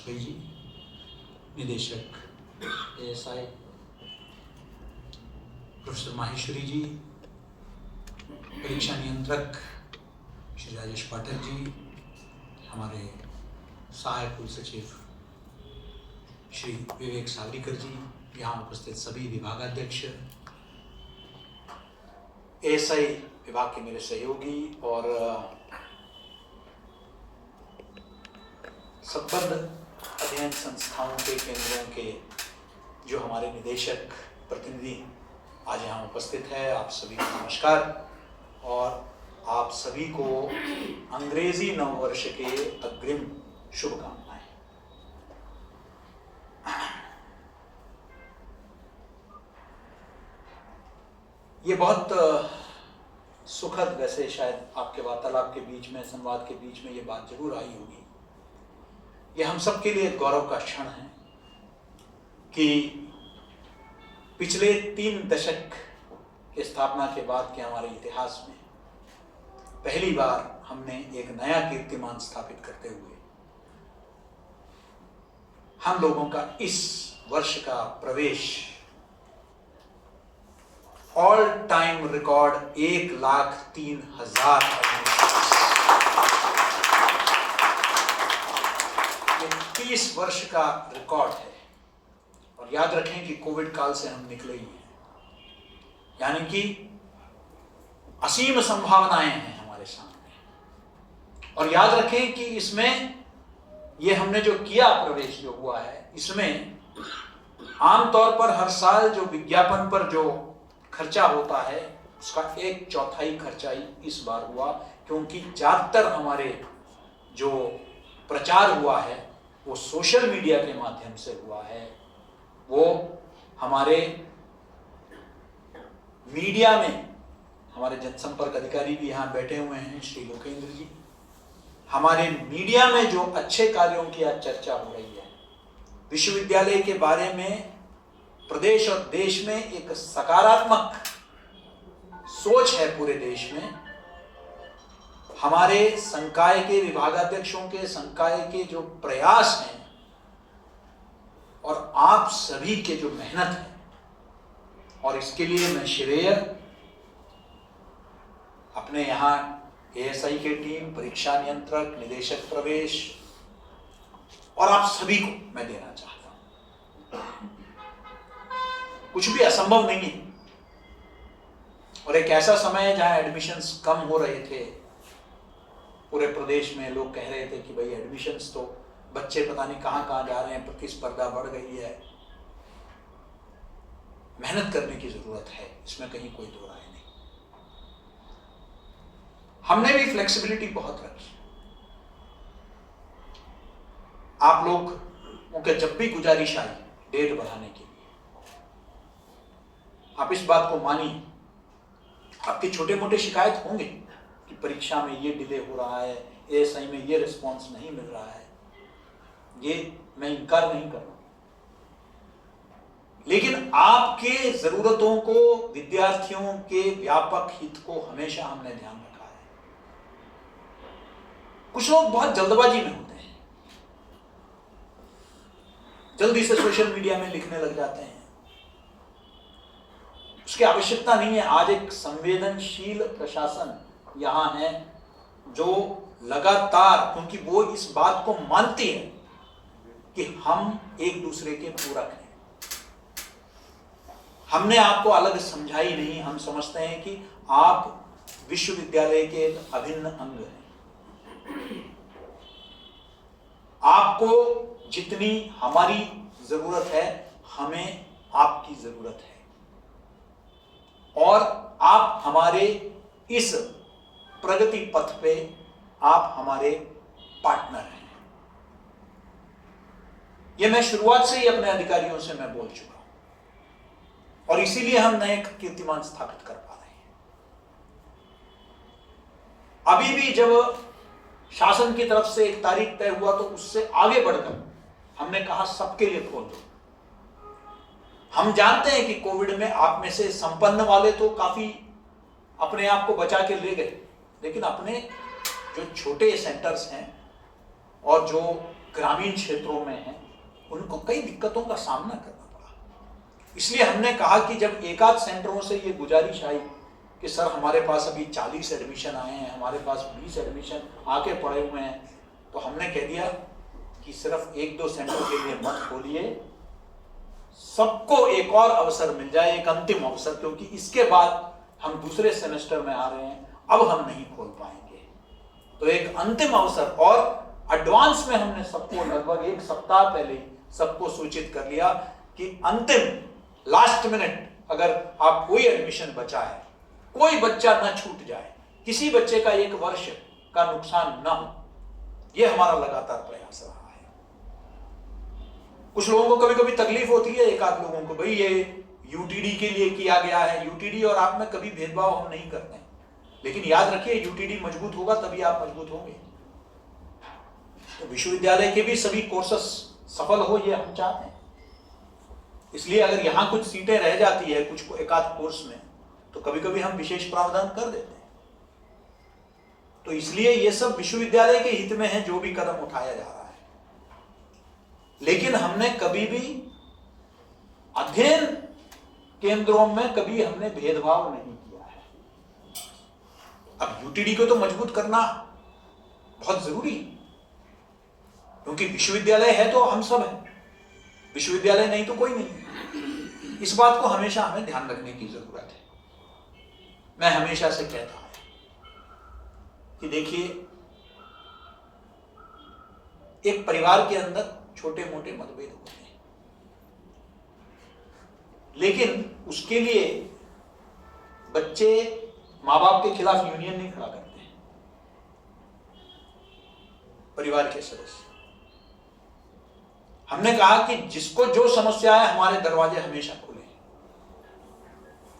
भाई जी, निदेशक ASI professor Maheshwari जी, परीक्षा नियंत्रक श्री राजेश पाठक जी, हमारे सहायक कुल सचिव श्री विवेक सावरीकर जी, यहाँ उपस्थित सभी विभागाध्यक्ष, ASI विभाग के मेरे सहयोगी और संबद्ध अध्ययन संस्थाओं के केंद्रों के जो हमारे निदेशक प्रतिनिधि आज यहाँ उपस्थित है, आप सभी को नमस्कार और आप सभी को अंग्रेजी नववर्ष के अग्रिम शुभकामनाएं। ये बहुत सुखद, वैसे शायद आपके वार्तालाप के बीच में, संवाद के बीच में ये बात जरूर आई होगी, ये हम सब के लिए एक गौरव का क्षण है कि पिछले 3 दशक की स्थापना के बाद के हमारे इतिहास में पहली बार हमने एक नया कीर्तिमान स्थापित करते हुए हम लोगों का इस वर्ष का प्रवेश ऑल टाइम रिकॉर्ड 1,03,000 ये 30 वर्ष का रिकॉर्ड है। और याद रखें कि कोविड काल से हम निकले ही हैं, यानी कि असीम संभावनाएं हैं हमारे सामने। और याद रखें कि इसमें ये हमने जो किया, प्रवेश जो हुआ है, इसमें आमतौर पर हर साल जो विज्ञापन पर जो खर्चा होता है उसका 1/4 खर्चा ही इस बार हुआ, क्योंकि ज्यादातर हमारे जो प्रचार हुआ है वो सोशल मीडिया के माध्यम से हुआ है। वो हमारे मीडिया में हमारे जनसंपर्क अधिकारी भी यहाँ बैठे हुए हैं, श्री लोकेंद्र जी, हमारे मीडिया में जो अच्छे कार्यों की आज चर्चा हो रही है, विश्वविद्यालय के बारे में प्रदेश और देश में एक सकारात्मक सोच है पूरे देश में। हमारे संकाय के विभागाध्यक्षों के, संकाय के जो प्रयास हैं और आप सभी के जो मेहनत है, और इसके लिए मैं श्रेय अपने यहाँ ASI के टीम, परीक्षा नियंत्रक, निदेशक प्रवेश और आप सभी को मैं देना चाहता हूं। कुछ भी असंभव नहीं है, और एक ऐसा समय है जहां एडमिशन्स कम हो रहे थे पूरे प्रदेश में, लोग कह रहे थे कि भाई एडमिशन्स तो बच्चे पता नहीं कहां कहां जा रहे हैं, प्रतिस्पर्धा बढ़ गई है। मेहनत करने की जरूरत है, इसमें कहीं कोई दो राय नहीं। हमने भी फ्लेक्सिबिलिटी बहुत रखी। आप लोग उनके जब भी गुजारिश आई डेट बढ़ाने के लिए, आप इस बात को मानिए। आपके छोटे मोटे शिकायत होंगे कि परीक्षा में ये डिले हो रहा है, ASI में ये रिस्पॉन्स नहीं मिल रहा है, ये मैं इनकार नहीं कर रहा, लेकिन आपके जरूरतों को, विद्यार्थियों के व्यापक हित को हमेशा हमने ध्यान रखा है। कुछ लोग बहुत जल्दबाजी में होते हैं, जल्दी से सोशल मीडिया में लिखने लग जाते हैं, उसकी आवश्यकता नहीं है। आज एक संवेदनशील प्रशासन यहां है जो लगातार, क्योंकि वो इस बात को मानती है कि हम एक दूसरे के पूरक हैं। हमने आपको अलग समझाई नहीं, हम समझते हैं कि आप विश्वविद्यालय के एक अभिन्न अंग हैं। आपको जितनी हमारी जरूरत है, हमें आपकी जरूरत है, और आप हमारे इस प्रगति पथ पे आप हमारे पार्टनर हैं। यह मैं शुरुआत से ही अपने अधिकारियों से मैं बोल चुका हूं, और इसीलिए हम नए कीर्तिमान स्थापित कर पा रहे हैं। अभी भी जब शासन की तरफ से एक तारीख तय हुआ तो उससे आगे बढ़कर हमने कहा सबके लिए खोल दो। हम जानते हैं कि कोविड में आप में से संपन्न वाले तो काफी अपने आप को बचा के ले गए, लेकिन अपने जो छोटे सेंटर्स हैं और जो ग्रामीण क्षेत्रों में हैं, उनको कई दिक्कतों का सामना करना पड़ा। इसलिए हमने कहा कि जब एकाध सेंटरों से ये गुजारिश आई कि सर हमारे पास अभी 40 एडमिशन आए हैं, हमारे पास 20 एडमिशन आके पड़े हुए हैं, तो हमने कह दिया कि सिर्फ 1-2 सेंटर के लिए मत खोलिए, सबको एक और अवसर मिल जाए, एक अंतिम अवसर, क्योंकि इसके बाद हम दूसरे सेमेस्टर में आ रहे हैं, अब हम नहीं खोल पाएंगे। तो एक अंतिम अवसर, और एडवांस में हमने सबको लगभग 1 सप्ताह पहले सबको सूचित कर लिया कि अंतिम लास्ट मिनट अगर आप कोई एडमिशन बचा है, कोई बच्चा न छूट जाए, किसी बच्चे का 1 वर्ष का नुकसान न हो, यह हमारा लगातार प्रयास रहा है। कुछ लोगों को कभी कभी तकलीफ होती है, एक आध लोगों को, भाई ये यूटीडी के लिए किया गया है। यूटीडी और आप में कभी भेदभाव हम नहीं करते हैं, लेकिन याद रखिए यूटीडी मजबूत होगा तभी आप मजबूत होंगे। तो विश्वविद्यालय के भी सभी कोर्सेस सफल हो, ये हम चाहते हैं। इसलिए अगर यहां कुछ सीटें रह जाती है कुछ एक आध कोर्स में, तो कभी कभी हम विशेष प्रावधान कर देते हैं। तो इसलिए ये सब विश्वविद्यालय के हित में है जो भी कदम उठाया जा रहा है। लेकिन हमने कभी भी अध्ययन केंद्रों में कभी हमने भेदभाव नहीं किया है। अब यूटीडी को तो मजबूत करना बहुत जरूरी, क्योंकि विश्वविद्यालय है तो हम सब हैं, विश्वविद्यालय नहीं तो कोई नहीं। इस बात को हमेशा हमें ध्यान रखने की जरूरत है। मैं हमेशा से कहता हूं कि देखिए, एक परिवार के अंदर छोटे मोटे मतभेद होते हैं, लेकिन उसके लिए बच्चे माँ बाप के खिलाफ यूनियन नहीं खड़ा करते हैं। परिवार के सदस्य, हमने कहा कि जिसको जो समस्या है, हमारे दरवाजे हमेशा खुले हैं।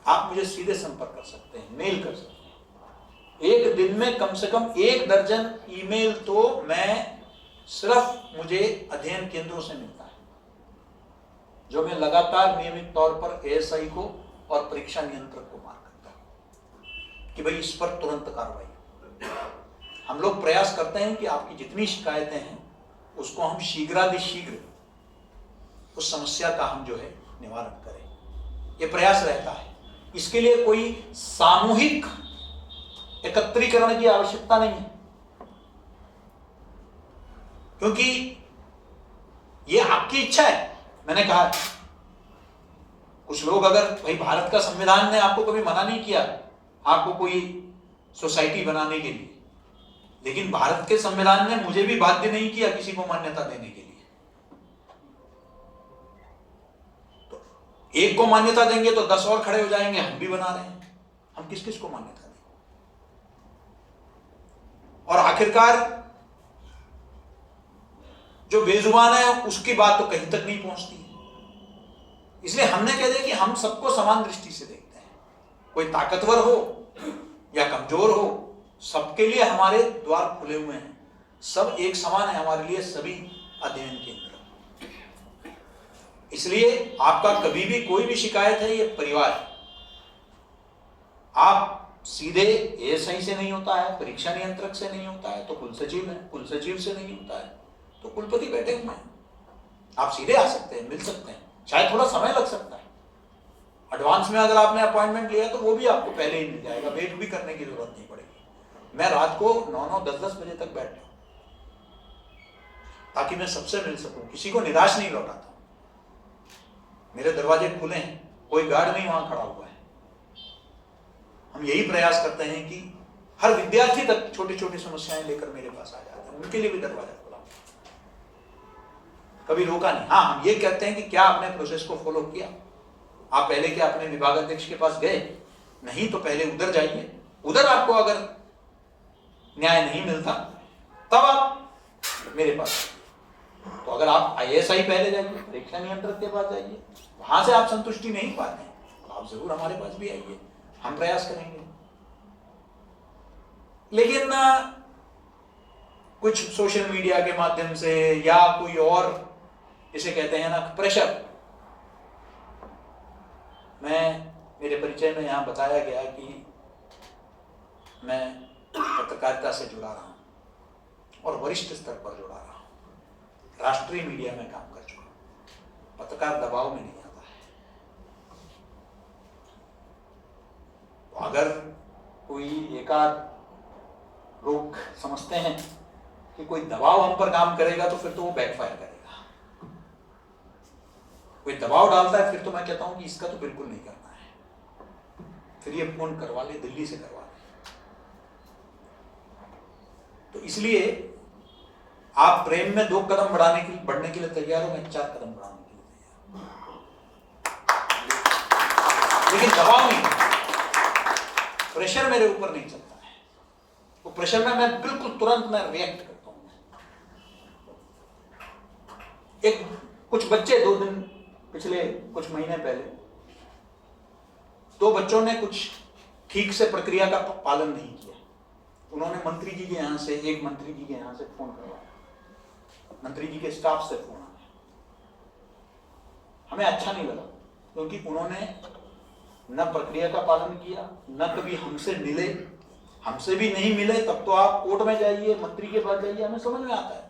आप मुझे सीधे संपर्क कर सकते हैं, मेल कर सकते हैं। एक दिन में कम से कम 1 दर्जन ईमेल तो मैं सिर्फ मुझे अध्ययन केंद्रों से मिलता है, जो मैं लगातार नियमित तौर पर एएसआई को और परीक्षा नियंत्रक को मार्क करता हूं कि भाई इस पर तुरंत कार्रवाई। हम लोग प्रयास करते हैं कि आपकी जितनी शिकायतें हैं उसको हम शीघ्रातिशीघ्र उस समस्या का हम जो है निवारण करें, ये प्रयास रहता है। इसके लिए कोई सामूहिक एकत्रीकरण की आवश्यकता नहीं है, क्योंकि ये आपकी इच्छा है। मैंने कहा कुछ लोग, अगर भाई भारत का संविधान ने आपको कभी मना नहीं किया आपको कोई सोसाइटी बनाने के लिए, लेकिन भारत के संविधान ने मुझे भी बाध्य नहीं किया किसी को मान्यता देने के लिए। तो एक को मान्यता देंगे तो 10 और खड़े हो जाएंगे, हम भी बना रहे हैं, हम किस किस को मान्यता दें। और आखिरकार जो बेजुबान है उसकी बात तो कहीं तक नहीं पहुंचती। इसलिए हमने कह दिया कि हम सबको समान दृष्टि से देखते हैं, कोई ताकतवर हो या कमजोर हो, सबके लिए हमारे द्वार खुले हुए हैं, सब एक समान है हमारे लिए, सभी अध्ययन केंद्र। इसलिए आपका कभी भी कोई भी शिकायत है, ये परिवार, आप सीधे एएसआई से नहीं होता है, परीक्षा नियंत्रक से नहीं होता है तो कुलसचिव है, कुलसचिव से नहीं होता है तो कुलपति बैठे हुए हैं, आप सीधे आ सकते हैं, मिल सकते हैं। शायद थोड़ा समय लग सकता है, एडवांस में अगर आपने अपॉइंटमेंट लिया तो वो भी आपको पहले ही मिल जाएगा, वेट भी करने की जरूरत नहीं पड़ेगी। मैं रात को 9-9, 10-10 बजे तक बैठता हूं ताकि मैं सबसे मिल सकूं, किसी को निराश नहीं लौटाता। मेरे दरवाजे खुले हैं, कोई गार्ड नहीं वहां खड़ा हुआ है। हम यही प्रयास करते हैं कि हर विद्यार्थी तक छोटी छोटी समस्याएं लेकर मेरे पास आ जाते हैं, उनके लिए भी दरवाजा खुला, कभी रोका नहीं। हाँ, हम ये कहते हैं कि क्या आपने प्रोसेस को फॉलो किया, आप पहले क्या अपने विभागाध्यक्ष के पास गए, नहीं तो पहले उधर जाइए, उधर आपको अगर न्याय नहीं मिलता तब आप मेरे पास। तो अगर आप आईएएसआई पहले जाइए, परीक्षा नियंत्रक के पास जाइए, वहां से आप संतुष्टि नहीं पाते तो आप जरूर हमारे पास भी आइए, हम प्रयास करेंगे। लेकिन कुछ सोशल मीडिया के माध्यम से या कोई और, इसे कहते हैं ना प्रेशर, मेरे परिचय में यहां बताया गया कि मैं पत्रकारिता से जुड़ा रहा हूं और वरिष्ठ स्तर पर जुड़ा रहा हूं। राष्ट्रीय मीडिया में काम कर चुका हूं। पत्रकार दबाव में नहीं आता है। तो अगर कोई एकाध लोग समझते हैं कि कोई दबाव हम पर काम करेगा तो फिर तो वो बैकफायर करेगा। कोई दबाव डालता है फिर तो मैं कहता हूं कि इसका तो बिल्कुल नहीं करना है, फिर ये फोन करवा ले, दिल्ली से करवा ले। तो इसलिए आप प्रेम में 2 कदम बढ़ने के लिए तैयार हो, मैं 4 कदम बढ़ाने के लिए तैयार हूं, लेकिन दबाव नहीं, प्रेशर मेरे ऊपर नहीं चलता है। वो प्रेशर में मैं बिल्कुल तुरंत मैं रिएक्ट करता हूं। कुछ बच्चे 2 दिन पिछले कुछ महीने पहले 2 बच्चों ने कुछ ठीक से प्रक्रिया का पालन नहीं किया। उन्होंने मंत्री जी के यहां से, एक मंत्री जी के यहां से फोन करवाया, मंत्री जी के स्टाफ से फोन आया। हमें अच्छा नहीं लगा क्योंकि उन्होंने न प्रक्रिया का पालन किया, न कभी हमसे मिले। हमसे भी नहीं मिले तब तो आप कोर्ट में जाइए, मंत्री के पास जाइए, हमें समझ में आता है।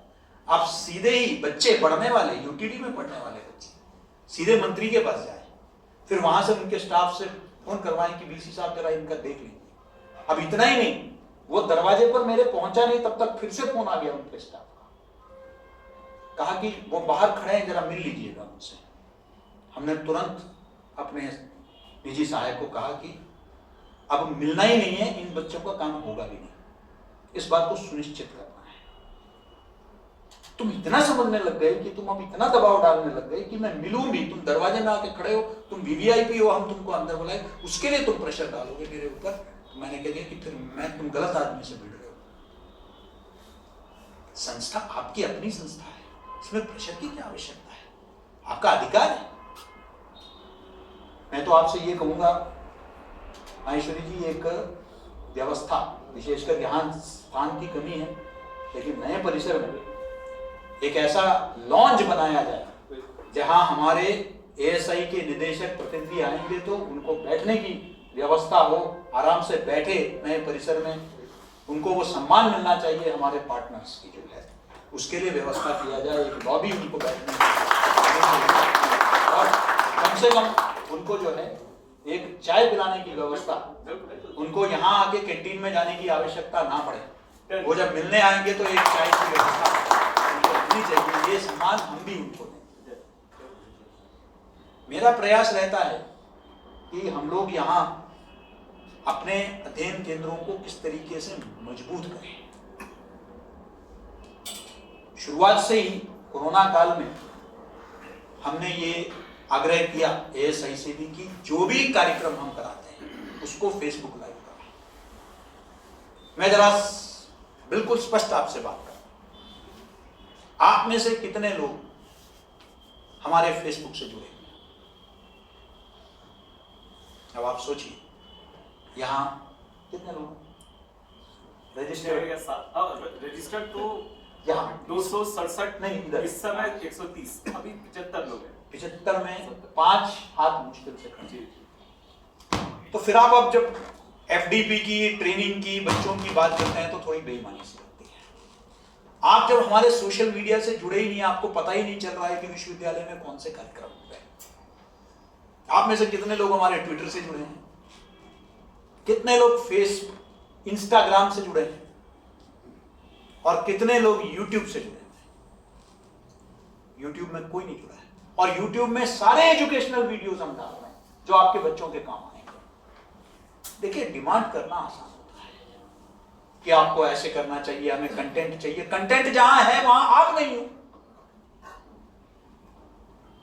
आप सीधे ही बच्चे पढ़ने वाले, यूटीडी में पढ़ने वाले बच्चे सीधे मंत्री के पास जाए, फिर वहां से उनके स्टाफ से फोन करवाएं कि बीसी साहब जरा इनका देख लीजिए। अब इतना ही नहीं, वो दरवाजे पर मेरे पहुंचा नहीं तब तक फिर से फोन आ गया उनके स्टाफ का, कहा कि वो बाहर खड़े हैं, जरा मिल लीजिएगा उनसे। हमने तुरंत अपने निजी सहायक को कहा कि अब मिलना ही नहीं है, इन बच्चों का काम होगा भी नहीं, इस बात को सुनिश्चित करना है। तुम इतना समझने लग गए कि तुम अब इतना दबाव डालने लग गए कि मैं मिलूं भी, तुम दरवाजे में आके खड़े हो, तुम वीवीआईपी हो, हम तुमको अंदर बुलाए, उसके लिए तुम प्रेशर डालोगे मेरे ऊपर। तो मैंने कह दिया कि फिर तुम गलत आदमी से मिल रहे हो। संस्था आपकी अपनी संस्था है, इसमें प्रेशर की क्या आवश्यकता है? आपका अधिकार है। मैं तो आपसे ये कहूंगा माहेश्वरी जी, एक व्यवस्था, विशेषकर यहाँ स्थान की कमी है, लेकिन नए परिसर में एक ऐसा लॉन्ज बनाया जाए जहां हमारे एएसआई के निदेशक प्रतिनिधि आएंगे तो उनको बैठने की व्यवस्था हो, आराम से बैठे नए परिसर में, उनको वो सम्मान मिलना चाहिए हमारे पार्टनर्स की जो है, उसके लिए व्यवस्था किया जाए। एक लॉबी उनको बैठने की, और कम से कम उनको जो है एक चाय पिलाने की व्यवस्था, उनको यहाँ आके कैंटीन में जाने की आवश्यकता ना पड़े। वो जब मिलने आएंगे तो एक चाय की व्यवस्था चाहिए, ये सम्मान हम भी उनको दें। मेरा प्रयास रहता है कि हम लोग यहाँ अपने अध्ययन केंद्रों को किस तरीके से मजबूत करें। शुरुआत से ही कोरोना काल में हमने ये आग्रह किया एएसआई से भी कि जो भी कार्यक्रम हम कराते हैं उसको फेसबुक लाइव करें। मैं जरा बिल्कुल स्पष्ट आपसे बात कर, आप में से कितने लोग हमारे फेसबुक से जुड़े? अब आप सोचिए, यहां कितने लोग रजिस्टर्ड? तो यहाँ 267 नहीं, इधर इस समय 130, अभी 75 लोग हैं। 75 में 5 हाथ मुश्किल से खड़े। तो फिर आप अब जब एफडीपी की, ट्रेनिंग की, बच्चों की बात करते हैं तो थोड़ी बेईमानी से लगती है। आप जब हमारे सोशल मीडिया से जुड़े ही नहीं, आपको पता ही नहीं चल रहा है कि विश्वविद्यालय में कौन से कार्यक्रम हो रहे हैं। आप में से कितने लोग हमारे ट्विटर से जुड़े हैं? कितने लोग फेसबुक, इंस्टाग्राम से जुड़े हैं? और कितने लोग यूट्यूब से जुड़े हैं? यूट्यूब में कोई नहीं जुड़ा है, और यूट्यूब में सारे एजुकेशनल वीडियोस हम डाल रहे हैं जो आपके बच्चों के काम आएंगे। देखिए, डिमांड करना आसान होता है कि आपको ऐसे करना चाहिए, हमें कंटेंट चाहिए। कंटेंट जहां है वहां आप नहीं हो।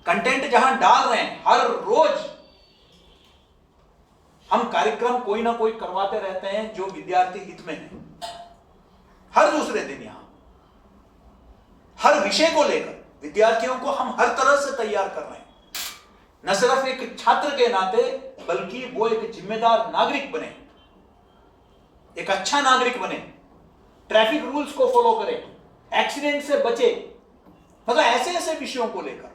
कंटेंट जहां डाल रहे हैं, हर रोज हम कार्यक्रम कोई ना कोई करवाते रहते हैं जो विद्यार्थी हित में है। हर दूसरे दिन यहां हर विषय को लेकर विद्यार्थियों को हम हर तरह से तैयार कर रहे हैं, न सिर्फ एक छात्र के नाते बल्कि वो एक जिम्मेदार नागरिक बने, एक अच्छा नागरिक बने, ट्रैफिक रूल्स को फॉलो करे, एक्सीडेंट से बचे। मतलब ऐसे ऐसे विषयों को लेकर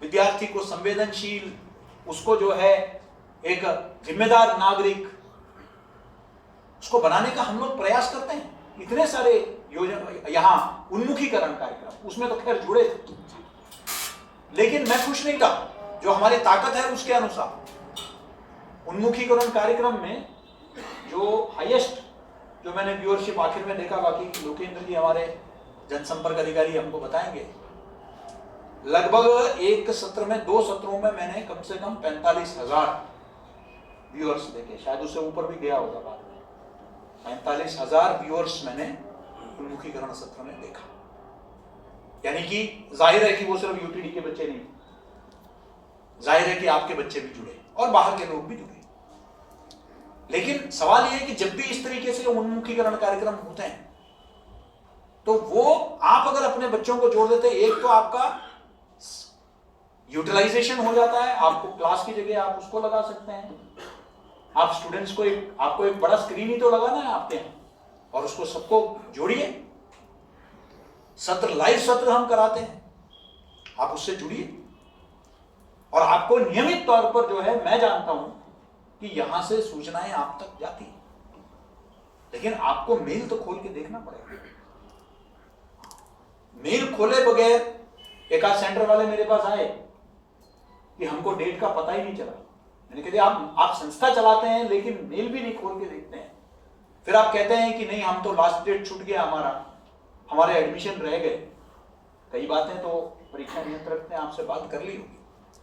विद्यार्थी को संवेदनशील, उसको जो है एक जिम्मेदार नागरिक, उसको बनाने का हम लोग प्रयास करते हैं। इतने सारे योजना, यहाँ उन्मुखीकरण कार्यक्रम, उसमें तो खैर जुड़े थे, लेकिन मैं खुश नहीं था। जो हमारी ताकत है उसके अनुसार उन्मुखीकरण कार्यक्रम में जो हाईएस्ट, जो मैंने व्यूअरशिप आखिर में देखा, बाकी लोकेंद्र जी हमारे जनसंपर्क अधिकारी हमको बताएंगे, लगभग एक सत्र में, 2 सत्रों में मैंने कम से कम 45,000 व्यूअर्स देखे, शायद उससे ऊपर भी गया होगा बाद में। 45,000 व्यूअर्स मैंने उन्मुखीकरण सत्र में देखा। यानी कि जाहिर है कि वो सिर्फ यूटीडी के बच्चे नहीं, जाहिर है कि आपके बच्चे भी जुड़े और बाहर के लोग भी जुड़े। लेकिन सवाल यह है कि जब भी इस तरीके से उन्मुखीकरण कार्यक्रम होते हैं तो वो आप अगर अपने बच्चों को जोड़ देते हैं, एक तो आपका यूटिलाइजेशन हो जाता है, आपको क्लास की जगह आप उसको लगा सकते हैं, आप स्टूडेंट्स को आपको एक बड़ा स्क्रीन ही तो लगाना है आपके यहाँ, और उसको सबको जोड़िए। सत्र, लाइव सत्र हम कराते हैं, आप उससे जुड़िए, और आपको नियमित तौर पर जो है, मैं जानता हूं कि यहां से सूचनाएं आप तक जाती हैं, लेकिन आपको मेल तो खोल के देखना पड़ेगा। मेल खोले बगैर एक आध सेंटर वाले मेरे पास आए कि हमको डेट का पता ही नहीं चला। मैंने कह दिया आप संस्था चलाते हैं लेकिन मेल भी नहीं खोल के देखते हैं, फिर आप कहते हैं कि नहीं हम तो लास्ट डेट छूट गया, हमारे एडमिशन रह गए। कई बातें तो परीक्षा नियंत्रक ने आपसे बात कर ली होगी,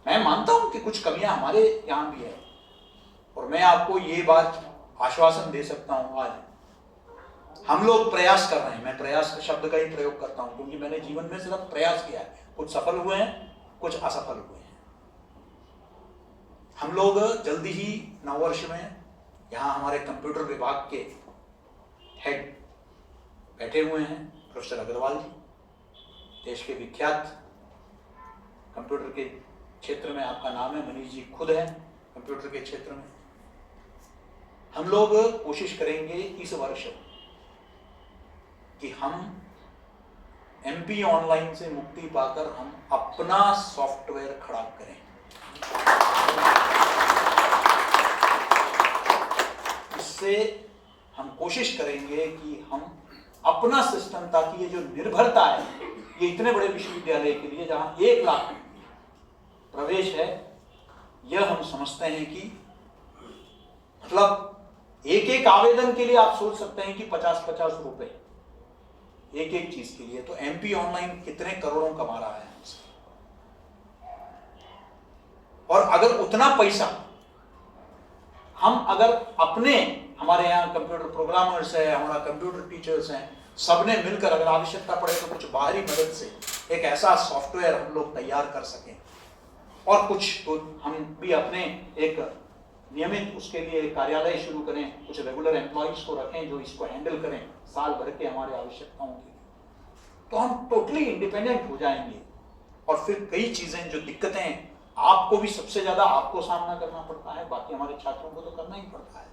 मैं मानता हूं कि कुछ कमियां हमारे यहां भी है, और मैं आपको ये बात आश्वासन दे सकता हूं, आज हम लोग प्रयास कर रहे हैं। मैं प्रयास शब्द का ही प्रयोग करता हूं क्योंकि मैंने जीवन में सिर्फ प्रयास किया है, कुछ सफल हुए हैं, कुछ असफल हुए हैं। हम लोग जल्दी ही नववर्ष में यहाँ हमारे कंप्यूटर विभाग के हेड बैठे हुए हैं, प्रोफेसर अग्रवाल जी, देश के विख्यात कंप्यूटर के क्षेत्र में आपका नाम है, मनीष जी खुद है कंप्यूटर के क्षेत्र में। हम लोग कोशिश करेंगे इस वर्ष कि हम एमपी ऑनलाइन से मुक्ति पाकर हम अपना सॉफ्टवेयर खड़ा करें। इससे हम कोशिश करेंगे कि हम अपना सिस्टम, ताकि ये जो निर्भरता है, ये इतने बड़े विश्वविद्यालय के लिए जहां 1 लाख प्रवेश है, यह हम समझते हैं कि मतलब एक आवेदन के लिए आप सोच सकते हैं कि 50-50 रुपए एक चीज के लिए, तो एमपी ऑनलाइन कितने करोड़ों कमा रहा है हमसे। और अगर उतना पैसा हम अगर अपने, हमारे यहाँ कंप्यूटर प्रोग्रामर्स है, हमारा कंप्यूटर टीचर्स हैं, सबने मिलकर अगर आवश्यकता पड़े तो कुछ बाहरी मदद से एक ऐसा सॉफ्टवेयर हम लोग तैयार कर सकें, और कुछ तो हम भी अपने एक नियमित उसके लिए कार्यालय शुरू करें, कुछ रेगुलर एम्प्लॉइज को रखें जो इसको हैंडल करें साल भर के हमारे आवश्यकताओं के लिए, तो हम टोटली इंडिपेंडेंट हो जाएंगे। और फिर कई चीजें जो दिक्कतें आपको भी सबसे ज्यादा आपको सामना करना पड़ता है, बाकी हमारे छात्रों को तो करना ही पड़ता है,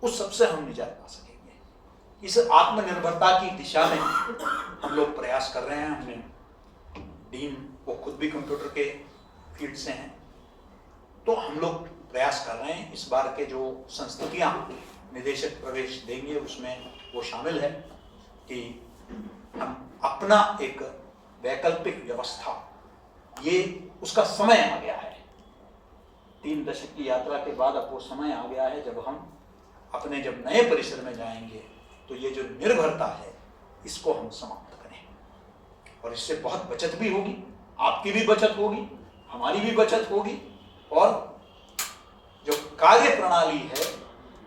उस सबसे हम निजात पा सकेंगे। इस आत्मनिर्भरता की दिशा में हम लोग प्रयास कर रहे हैं। हमने डीन, वो खुद भी कंप्यूटर के फील्ड से हैं, तो हम लोग प्रयास कर रहे हैं। इस बार के जो संस्तुतियां निदेशक प्रवेश देंगे उसमें वो शामिल है कि हम अपना एक वैकल्पिक व्यवस्था, ये उसका समय आ गया है। 3 दशक की यात्रा के बाद अब वो समय आ गया है जब हम अपने जब नए परिसर में जाएंगे तो ये जो निर्भरता है इसको हम समाप्त करें, और इससे बहुत बचत भी होगी, आपकी भी बचत होगी, हमारी भी बचत होगी, और जो कार्य प्रणाली है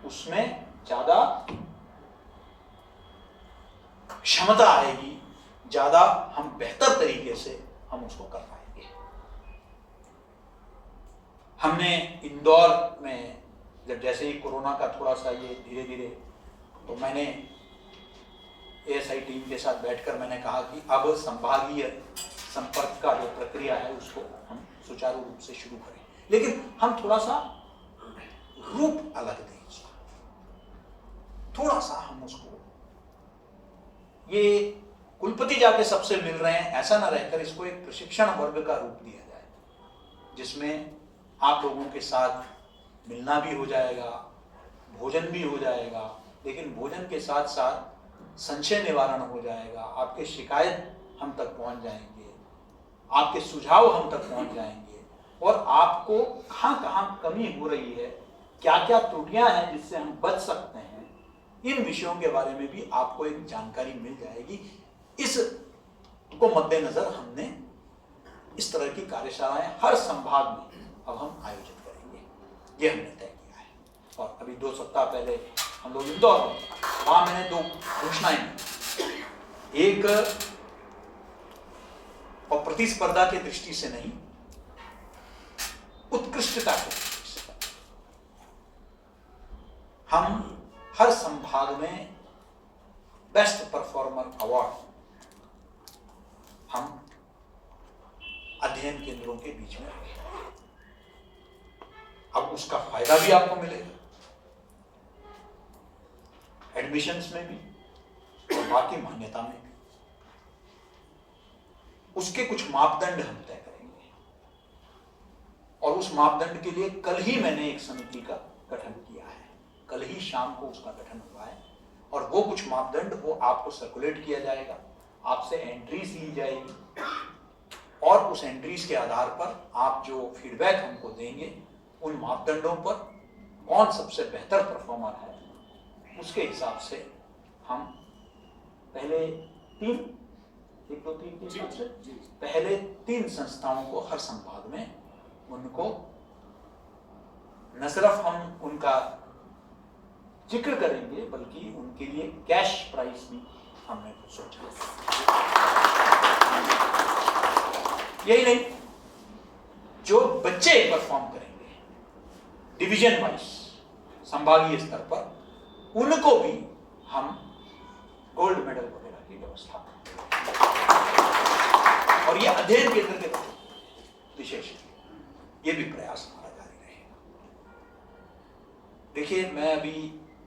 उसमें ज्यादा क्षमता आएगी, ज्यादा हम बेहतर तरीके से हम उसको कर पाएंगे। हमने इंदौर में जब जैसे ही कोरोना का थोड़ा सा ये धीरे धीरे, तो मैंने एएसआई टीम के साथ बैठकर मैंने कहा कि अब संभागीय संपर्क का जो प्रक्रिया है उसको हम सुचारू रूप से शुरू करें, लेकिन हम थोड़ा सा रूप अलग दें, थोड़ा सा हम उसको, ये कुलपति जाके सबसे मिल रहे हैं ऐसा ना रहकर इसको एक प्रशिक्षण वर्ग का रूप दिया जाए, जिसमें आप लोगों के साथ मिलना भी हो जाएगा, भोजन भी हो जाएगा, लेकिन भोजन के साथ साथ संशय निवारण हो जाएगा, आपके शिकायत हम तक पहुंच जाएंगे, आपके सुझाव हम तक पहुंच जाएंगे और आपको कहाँ कहाँ कमी हो रही है, क्या क्या त्रुटियां हैं जिससे हम बच सकते हैं, इन विषयों के बारे में भी आपको एक जानकारी मिल जाएगी। इस को मद्देनजर हमने इस तरह की कार्यशालाएं हर संभाग में अब हम आयोजित करेंगे, ये हमने तय किया है। और अभी 2 सप्ताह पहले हम लोग इंदौर में, वहां मैंने 2 घोषणाएं की। एक और प्रतिस्पर्धा की दृष्टि से नहीं, उत्कृष्टता की दृष्टि से हम हर संभाग में बेस्ट परफॉर्मर अवार्ड हम अध्ययन केंद्रों के बीच में रखें। अब उसका फायदा भी आपको मिलेगा, एडमिशंस में भी और बाकी मान्यता में भी। उसके कुछ मापदंड हम तय करेंगे और उस मापदंड के लिए कल ही मैंने एक समिति का गठन किया है, कल ही शाम को उसका गठन हुआ है और वो कुछ मापदंड वो आपको सर्कुलेट किया जाएगा, आपसे एंट्रीज ली जाएगी और उस एंट्रीज के आधार पर आप जो फीडबैक हमको देंगे उन मापदंडों पर कौन सबसे बेहतर परफॉर्मर है उसके हिसाब से हम पहले 3 के हिसाब से पहले 3 संस्थाओं को हर संभाग में उनको न सिर्फ हम उनका जिक्र करेंगे बल्कि उनके लिए कैश प्राइस भी हमने सोचा। यही नहीं, जो बच्चे परफॉर्म करेंगे डिवीजन वाइज संभागीय स्तर पर, उनको भी हम गोल्ड मेडल वगैरह की व्यवस्था और ये अध्ययन केंद्र के विशेष ये भी प्रयास हमारा जारी रहेगा। देखिए, मैं अभी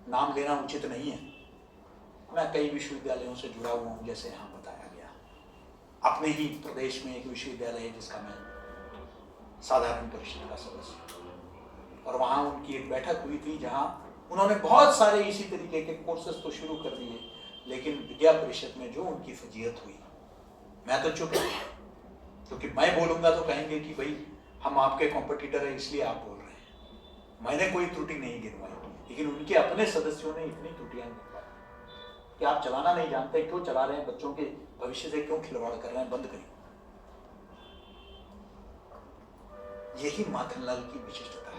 नाम लेना उचित नहीं है, मैं कई विश्वविद्यालयों से जुड़ा हुआ हूं, जैसे यहाँ बताया गया। अपने ही प्रदेश में एक विश्वविद्यालय है जिसका मैं साधारण परिषद का सदस्य हूं और वहां उनकी एक बैठक हुई थी जहां उन्होंने बहुत सारे इसी तरीके के कोर्सेज तो शुरू कर दिए, लेकिन विद्या परिषद में जो उनकी फजीयत हुई, मैं तो चुप रहा, क्योंकि मैं बोलूंगा तो कहेंगे कि भाई हम आपके कॉम्पिटिटर है इसलिए आप बोल रहे हैं। मैंने कोई त्रुटि नहीं गिनवाई, लेकिन उनके अपने सदस्यों ने इतनी त्रुटियां गिनवाई कि आप चलाना नहीं जानते, क्यों चला रहे हैं, बच्चों के भविष्य से क्यों खिलवाड़ कर रहे हैं, बंद करिए। यही माखनलाल की विशिष्टता है।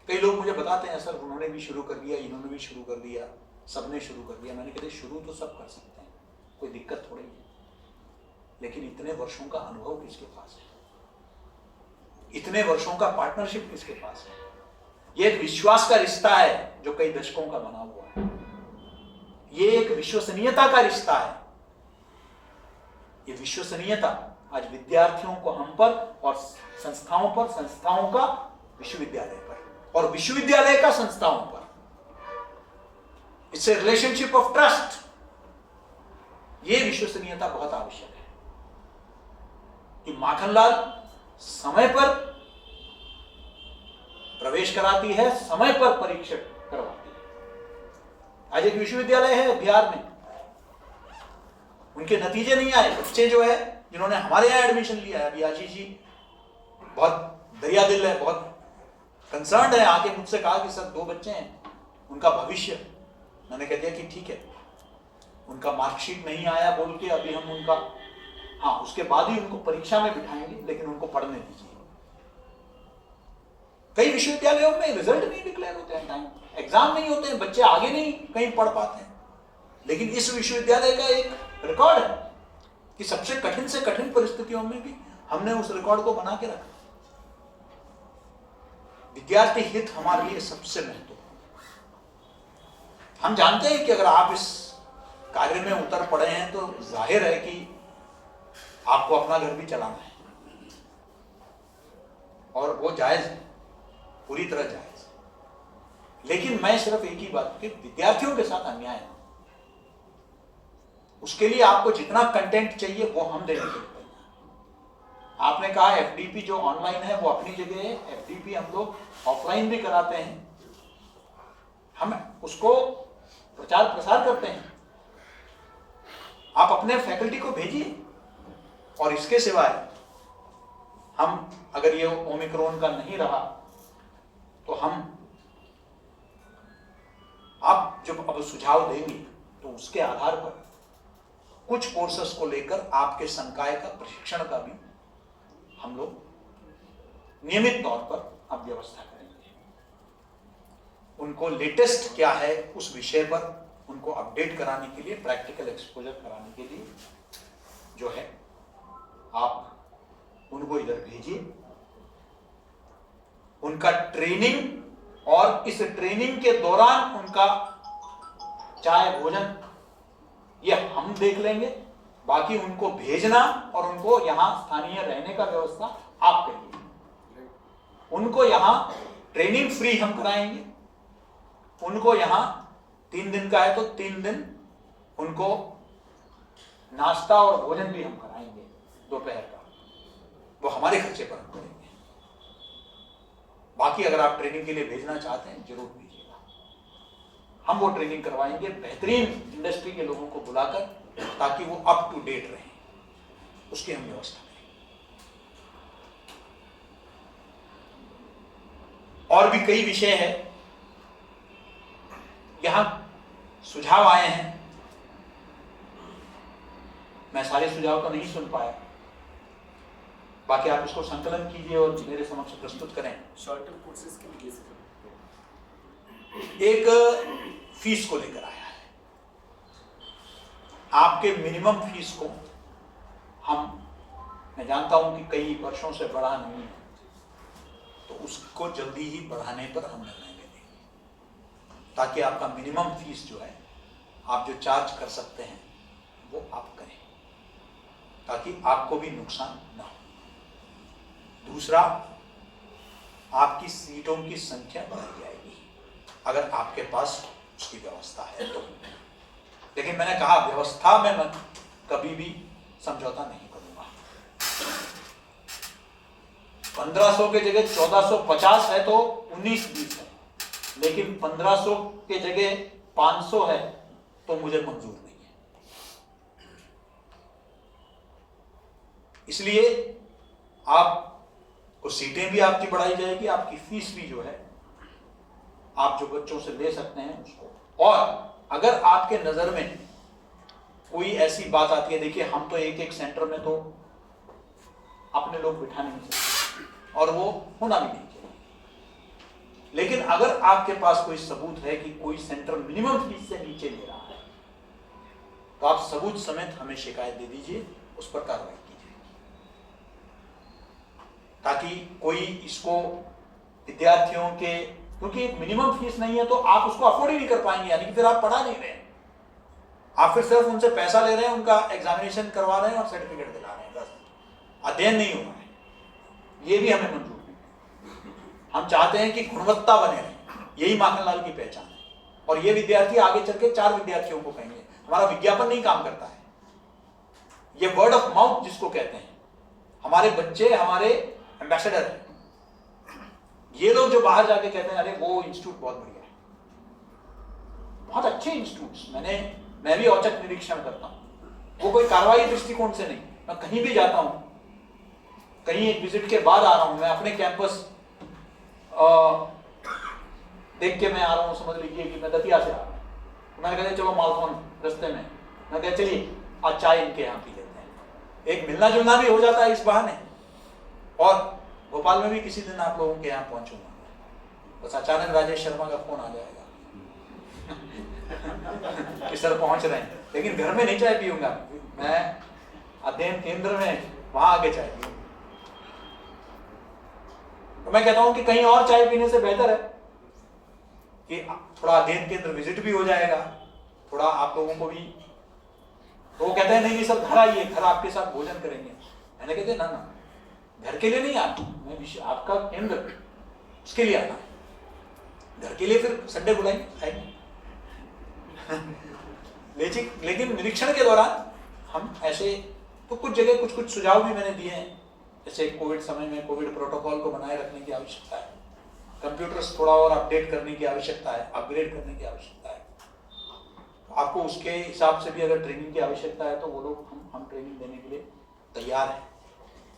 कई लोग मुझे बताते हैं सर उन्होंने भी शुरू कर दिया, इन्होंने भी शुरू कर दिया, सबने शुरू कर दिया। मैंने कहते शुरू तो सब कर सकते हैं, कोई दिक्कत थोड़ी है, लेकिन इतने वर्षों का अनुभव किसके पास है, इतने वर्षों का पार्टनरशिप किसके पास है। ये एक विश्वास का रिश्ता है जो कई दशकों का बना हुआ है, ये एक विश्वसनीयता का रिश्ता है। ये विश्वसनीयता आज विद्यार्थियों को हम पर और संस्थाओं पर, संस्थाओं का विश्वविद्यालय पर और विश्वविद्यालय का संस्थाओं पर, it's a relationship of trust. ये विश्वसनीयता बहुत आवश्यक है कि माखनलाल समय पर प्रवेश कराती है, समय पर परीक्षा करवाती है। आज एक विश्वविद्यालय है बिहार में, उनके नतीजे नहीं आए, बच्चे जो है जिन्होंने हमारे यहाँ एडमिशन लिया है, अभी आशीष जी बहुत दरिया दिल है, बहुत कंसर्न्ड है, आके मुझसे कहा कि सर 2 बच्चे हैं, उनका भविष्य। मैंने कह दिया कि ठीक है, उनका मार्कशीट नहीं आया बोल के अभी हम उनका, हाँ उसके बाद ही उनको परीक्षा में बिठाएंगे, लेकिन उनको पढ़ने दीजिए। कई विश्वविद्यालयों में रिजल्ट नहीं डिक्लेयर होते हैं, टाइम एग्जाम नहीं होते हैं, बच्चे आगे नहीं कहीं पढ़ पाते हैं। लेकिन इस विश्वविद्यालय का एक रिकॉर्ड है कि सबसे कठिन से कठिन परिस्थितियों में भी हमने उस रिकॉर्ड को बना के रखा। विद्यार्थी हित हमारे लिए सबसे महत्वपूर्ण। हम जानते हैं कि अगर आप इस कार्य में उतर पड़े हैं तो जाहिर है कि आपको अपना घर भी चलाना है और वो जायज है, पूरी तरह जायज है। लेकिन मैं सिर्फ एक ही बात कि विद्यार्थियों के साथ अन्याय है, उसके लिए आपको जितना कंटेंट चाहिए वो हम देने के लिए। आपने कहा एफडीपी जो ऑनलाइन है वो अपनी जगह है, एफडीपी हम लोग ऑफलाइन भी कराते हैं। हम उसको प्रचार प्रसार करते हैं। आप अपने फैकल्टी को भेजिए। और इसके सिवाय हम अगर ये ओमिक्रॉन का नहीं रहा तो हम आप जब अब सुझाव देंगे तो उसके आधार पर कुछ कोर्सेस को लेकर आपके संकाय का प्रशिक्षण का भी हम लोग नियमित तौर पर अब व्यवस्था करेंगे। उनको लेटेस्ट क्या है उस विषय पर उनको अपडेट कराने के लिए, प्रैक्टिकल एक्सपोजर कराने के लिए जो है आप उनको इधर भेजिए। उनका ट्रेनिंग और इस ट्रेनिंग के दौरान उनका चाय भोजन ये हम देख लेंगे। बाकी उनको भेजना और उनको यहां स्थानीय रहने का व्यवस्था आप करिए। उनको यहां ट्रेनिंग फ्री हम कराएंगे। उनको यहां 3 दिन का है तो 3 दिन उनको नाश्ता और भोजन भी हम कराएंगे दोपहर का, वो हमारे खर्चे पर हम करेंगे। बाकी अगर आप ट्रेनिंग के लिए भेजना चाहते हैं जरूर भेजिएगा, हम वो ट्रेनिंग करवाएंगे बेहतरीन इंडस्ट्री के लोगों को बुलाकर, ताकि वो अप टू डेट रहें, उसकी हम व्यवस्था करें। और भी कई विषय है, यहां सुझाव आए हैं, मैं सारे सुझाव तो नहीं सुन पाया, बाकी आप इसको संकलन कीजिए और मेरे समक्ष प्रस्तुत करें। शॉर्ट टर्म कोर्सेज के लिए एक फीस को लेकर आया है। आपके मिनिमम फीस को मैं जानता हूं कि कई वर्षों से बढ़ा नहीं है, तो उसको जल्दी ही बढ़ाने पर हम निर्णय लेंगे, ताकि आपका मिनिमम फीस जो है आप जो चार्ज कर सकते हैं वो आप करें, ताकि आपको भी नुकसान ना हो। दूसरा, आपकी सीटों की संख्या बढ़ाई जाएगी अगर आपके पास उसकी व्यवस्था है तो। लेकिन मैंने कहा व्यवस्था में मैं कभी भी समझौता नहीं करूंगा। 1500 के जगह 1450 है तो 19-20 है, लेकिन 1500 के जगह 500 है तो मुझे मंजूर नहीं है। इसलिए आपको सीटें भी आपकी बढ़ाई जाएगी, आपकी फीस भी जो है आप जो बच्चों से ले सकते हैं उसको। और अगर आपके नजर में कोई ऐसी बात आती है, देखिए हम तो एक सेंटर में तो अपने लोग बिठा नहीं सकते और वो होना भी नहीं चाहिए, लेकिन अगर आपके पास कोई सबूत है कि कोई सेंटर मिनिमम फीस से नीचे ले रहा है तो आप सबूत समेत हमें शिकायत दे दीजिए, उस पर कार्रवाई की जाएगी, ताकि कोई इसको विद्यार्थियों के, क्योंकि एक मिनिमम फीस नहीं है तो आप उसको अफोर्ड ही नहीं कर पाएंगे, यानी कि फिर आप पढ़ा नहीं रहे, आप फिर सिर्फ उनसे पैसा ले रहे हैं, उनका एग्जामिनेशन करवा रहे हैं और सर्टिफिकेट दिला रहे हैं, बस अध्ययन नहीं हो रहा है। ये भी हमें मंजूर नहीं। हम चाहते हैं कि गुणवत्ता बने रहे, यही माखनलाल की पहचान है। और ये विद्यार्थी आगे चल के 4 विद्यार्थियों को कहेंगे, हमारा विज्ञापन नहीं काम करता है, ये वर्ड ऑफ माउथ जिसको कहते हैं, हमारे बच्चे हमारे एम्बेसडर हैं। ये लोग जो बाहर जाके कहते हैं अरे वो इंस्टीट्यूट बहुत बढ़िया है, बहुत अच्छे इंस्टीट्यूट, मैं भी औचक निरीक्षण करता हूं, वो कोई कार्रवाई दृष्टिकोण से नहीं। मैं कहीं भी जाता हूं, कहीं एक विजिट के बाद आ रहा हूं, मैं अपने कैंपस देख के मैं आ रहा हूं, समझ लीजिए कि मैं दतिया से आ रहा हूं, तो मैंने कहा चलो मालथौन रास्ते में, मैं कहा चलिए आज चाय इनके यहाँ पी लेते हैं, एक मिलना जुलना भी हो जाता है इस बहाने। और भोपाल में भी किसी दिन आप लोगों के यहाँ पहुंचूंगा, बस अचानक राजेश शर्मा का फोन आ जाएगा कि सर पहुंच रहे हैं, लेकिन घर में नहीं चाय पीऊंगा, मैं अध्ययन केंद्र में वहां आके चाय पीऊंगा। तो मैं कहता हूं कि कहीं और चाय पीने से बेहतर है कि थोड़ा अध्ययन केंद्र विजिट भी हो जाएगा, थोड़ा आप लोगों को भी। तो वो कहते हैं नहीं सर घर आइए, घर आपके साथ भोजन करेंगे। मैंने कहते ना ना, घर के लिए नहीं आता मैं, आपका केंद्र उसके लिए आना है, घर के लिए फिर संडे बुलाएंगे खाएंगे। लेकिन निरीक्षण के दौरान हम ऐसे तो कुछ जगह कुछ सुझाव भी मैंने दिए हैं, जैसे कोविड समय में कोविड प्रोटोकॉल को बनाए रखने की आवश्यकता है, कंप्यूटर्स थोड़ा और अपडेट करने की आवश्यकता है, अपग्रेड करने की आवश्यकता है, तो आपको उसके हिसाब से भी अगर ट्रेनिंग की आवश्यकता है तो वो लोग हम ट्रेनिंग देने के लिए तैयार हैं।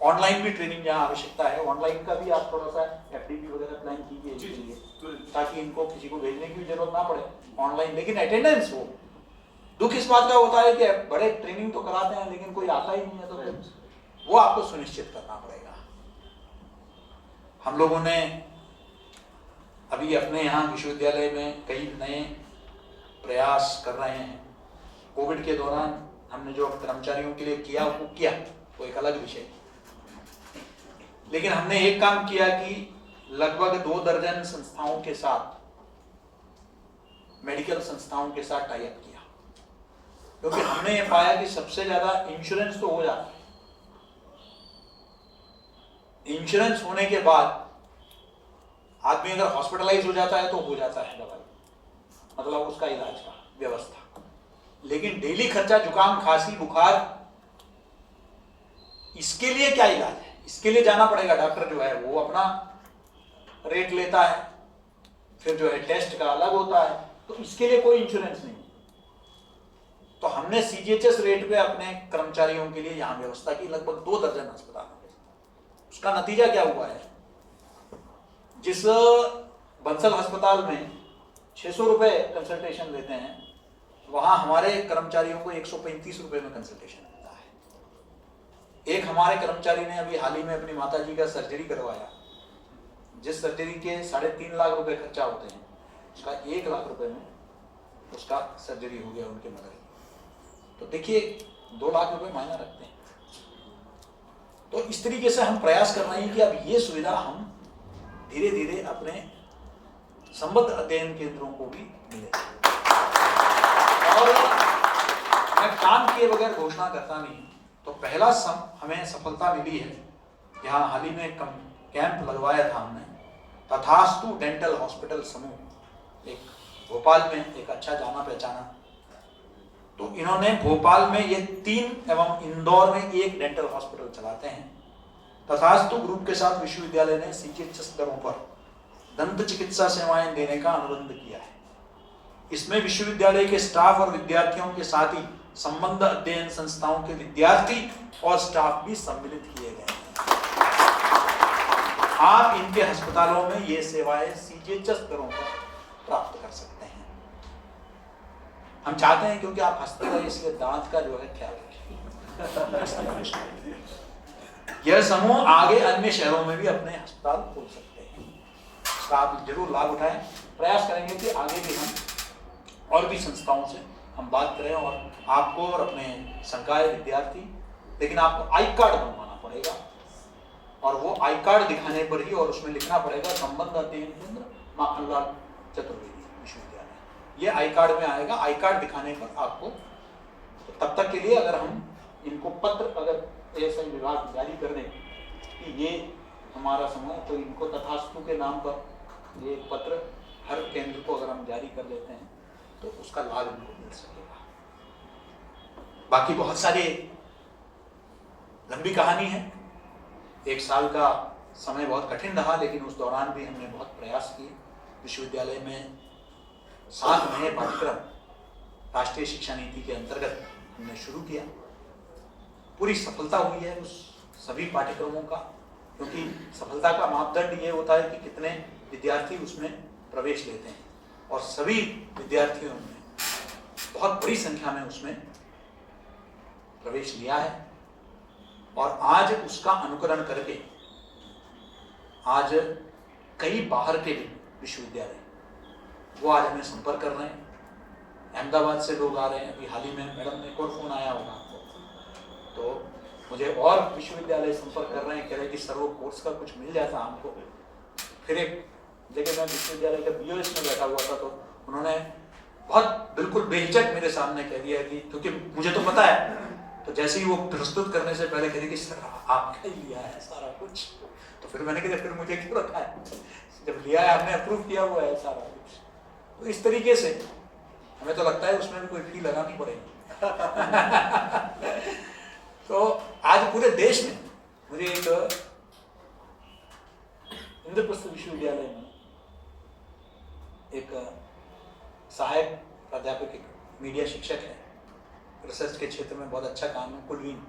ऑनलाइन भी ट्रेनिंग जहाँ आवश्यकता है, ऑनलाइन का भी आप थोड़ा सा FDP वगैरह प्लान कीजिए जी, इसके लिए, तो ताकि इनको किसी को भेजने की भी जरूरत ना पड़े ऑनलाइन, लेकिन अटेंडेंस हो। दुख इस बात का होता है कि बड़े ट्रेनिंग तो कराते हैं लेकिन कोई आता ही नहीं है, तो फिर वो आपको सुनिश्चित करना पड़ेगा। हम लोगों ने अभी अपने यहाँ विश्वविद्यालय में कई नए प्रयास कर रहे हैं। कोविड के दौरान हमने जो कर्मचारियों के लिए किया वो एक अलग विषय, लेकिन हमने एक काम किया कि लगभग 2 दर्जन संस्थाओं के साथ, मेडिकल संस्थाओं के साथ टाई अप किया, क्योंकि हमने ये पाया कि सबसे ज्यादा इंश्योरेंस तो हो जाता है। इंश्योरेंस होने के बाद आदमी अगर हॉस्पिटलाइज हो जाता है तो हो जाता है दवाई, मतलब उसका इलाज का व्यवस्था, लेकिन डेली खर्चा जुकाम खांसी बुखार, इसके लिए क्या इलाज है? इसके लिए जाना पड़ेगा। डॉक्टर जो है वो अपना रेट लेता है, फिर जो है टेस्ट का अलग होता है, तो इसके लिए कोई इंश्योरेंस नहीं। तो हमने CGHS रेट पे अपने कर्मचारियों के लिए यहां व्यवस्था की, लगभग 2 दर्जन अस्पतालों में। उसका नतीजा क्या हुआ है? जिस बंसल अस्पताल में 600 रुपए कंसल्टेशन लेते हैं, वहां हमारे कर्मचारियों को 135 रुपए में कंसल्टेशन मिलता है। एक हमारे कर्मचारी ने अभी हाल ही में अपनी माताजी का सर्जरी करवाया, जिस सर्जरी के 3.5 लाख रुपए खर्चा होते हैं, उसका 1 लाख रुपए में उसका सर्जरी हो गया उनके मदर की। तो देखिए 2 लाख रुपए मायने रखते हैं। तो इस तरीके से हम प्रयास कर रहे हैं कि अब ये सुविधा हम धीरे धीरे अपने संबद्ध अध्ययन केंद्रों को भी मिले। और मैं काम किए बगैर घोषणा करता नहीं, तो पहला हमें सफलता मिली है। यहाँ हाल ही में कैंप लगवाया था हमने, तथास्तु डेंटल हॉस्पिटल समूह, एक भोपाल में एक अच्छा जाना पहचाना। तो इन्होंने भोपाल में ये 3 एवं इंदौर में 1 डेंटल हॉस्पिटल चलाते हैं। तथास्तु ग्रुप के साथ विश्वविद्यालय ने CGHS दरों पर दंत चिकित्सा सेवाएं देने का अनुबंध किया है। इसमें विश्वविद्यालय के स्टाफ और विद्यार्थियों के साथ ही संबद्ध अध्ययन संस्थाओं के विद्यार्थी और स्टाफ भी सम्मिलित किए गए हैं। आप इनके अस्पतालों में ये सेवाएं CGHS दरों पर प्राप्त कर सकते हैं। हम चाहते हैं, क्योंकि आप हंसते हैं इसलिए दांत का जो है ख्याल रखें। यह समूह आगे अन्य शहरों में भी अपने अस्पताल खोल सकते हैं। इसका आप जरूर लाभ उठाएं। प्रयास करेंगे कि आगे भी हम और भी संस्थाओं से हम बात करें और आपको और अपने संकाय विद्यार्थी, लेकिन आपको आई कार्ड बनवाना पड़ेगा, और वो आई कार्ड दिखाने पर ही, और उसमें लिखना पड़ेगा संबद्ध अध्ययन केंद्र माखनलाल चतुर्वेदी विश्वविद्यालय। ये आई कार्ड में आएगा। आई कार्ड दिखाने पर आपको, तो तब तक के लिए अगर हम इनको पत्र अगर ASI विभाग जारी कर दें कि ये हमारा समूह, तो इनको तथास्तु के नाम पर ये पत्र हर केंद्र को अगर हम जारी कर लेते हैं तो उसका लाभ इनको मिल सकेगा। बाकी बहुत सारे लंबी कहानी है। 1 साल का समय बहुत कठिन रहा, लेकिन उस दौरान भी हमने बहुत प्रयास किए। विश्वविद्यालय में 7 नए पाठ्यक्रम राष्ट्रीय शिक्षा नीति के अंतर्गत हमने शुरू किया। पूरी सफलता हुई है उस सभी पाठ्यक्रमों का, क्योंकि सफलता का मापदंड ये होता है कि कितने विद्यार्थी उसमें प्रवेश लेते हैं, और सभी विद्यार्थियों ने बहुत बड़ी संख्या में उसमें प्रवेश लिया है। और आज उसका अनुकरण करके आज कई बाहर के विश्वविद्यालय वो आज हमें संपर्क कर रहे हैं। अहमदाबाद से लोग आ रहे हैं। अभी हाल ही में मैडम ने एक और फोन आया होगा आपको, तो मुझे और विश्वविद्यालय संपर्क कर रहे हैं, कह रहे हैं कि सर वो कोर्स का कुछ मिल जाता हमको। फिर एक जगह मैं विश्वविद्यालय का BOS में बैठा हुआ था, तो उन्होंने बहुत बिल्कुल बेहिचक मेरे सामने कह दिया कि, क्योंकि मुझे तो पता है, तो जैसे ही वो प्रस्तुत करने से पहले कह रहे कि सर आपका ही लिया है सारा कुछ। तो फिर मैंने कहा फिर मुझे क्यों रखा है, जब लिया है हमने अप्रूव किया हुआ है सारा कुछ। तो इस तरीके से हमें तो लगता है उसमें भी कोई फी लगानी पड़ेगी। तो आज पूरे देश में मुझे एक इंद्रप्रस्थ विश्वविद्यालय में एक सहायक प्राध्यापक एक मीडिया शिक्षक है, रिसर्च के क्षेत्र में बहुत अच्छा काम है, कुलवीन,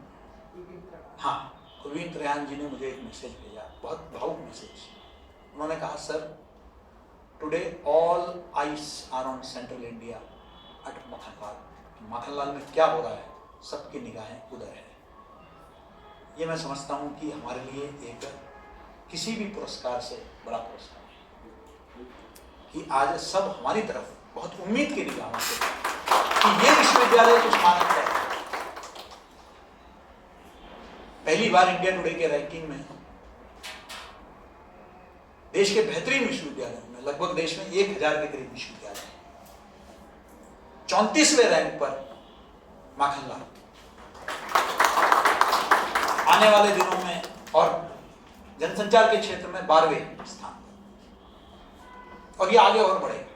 हाँ कुलवीन त्रियान जी ने मुझे एक मैसेज भेजा, बहुत भावुक मैसेज। उन्होंने कहा, sir today all eyes are on central India at Makhanlal. Makhanlal में क्या हो रहा है, सबकी निगाहें उधर है। ये मैं समझता हूँ कि हमारे लिए एक किसी भी पुरस्कार से बड़ा पुरस्कार है कि आज सब हमारी तरफ बहुत उम्मीद की निगाहों से कि ये विश्वविद्यालय कुछ मानक है। पहली बार इंडिया टुडे के रैंकिंग में देश के बेहतरीन विश्वविद्यालयों में, लगभग देश में 1000 के करीब विश्वविद्यालय, 34वें रैंक पर माखनलाल। आने वाले दिनों में और जनसंचार के क्षेत्र में 12वें स्थान पर, और ये आगे और बढ़ेगा।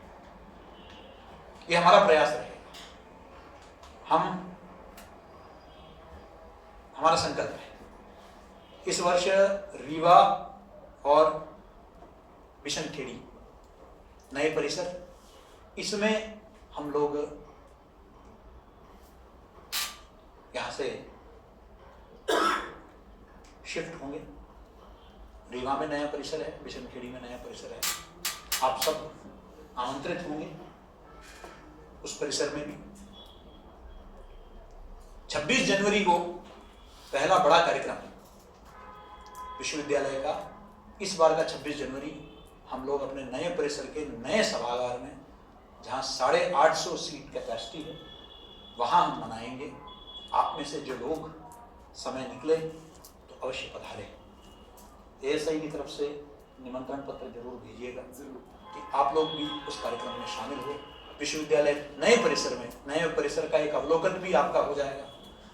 ये हमारा प्रयास रहेगा। हमारा संकल्प है इस वर्ष रीवा और बिशनखेड़ी नए परिसर, इसमें हम लोग यहां से शिफ्ट होंगे। रीवा में नया परिसर है, बिशनखेड़ी में नया परिसर है। आप सब आमंत्रित होंगे उस परिसर में भी। 26 जनवरी को पहला बड़ा कार्यक्रम विश्वविद्यालय का, इस बार का 26 जनवरी हम लोग अपने नए परिसर के नए सभागार में, जहां 850 सीट कैपेसिटी है, वहां हम मनाएंगे। आप में से जो लोग समय निकले तो अवश्य पधारें। एएसआई की तरफ से निमंत्रण पत्र जरूर भेजिएगा कि आप लोग भी उस कार्यक्रम में शामिल हो। विश्वविद्यालय नए परिसर में, नए परिसर का एक अवलोकन भी आपका हो जाएगा।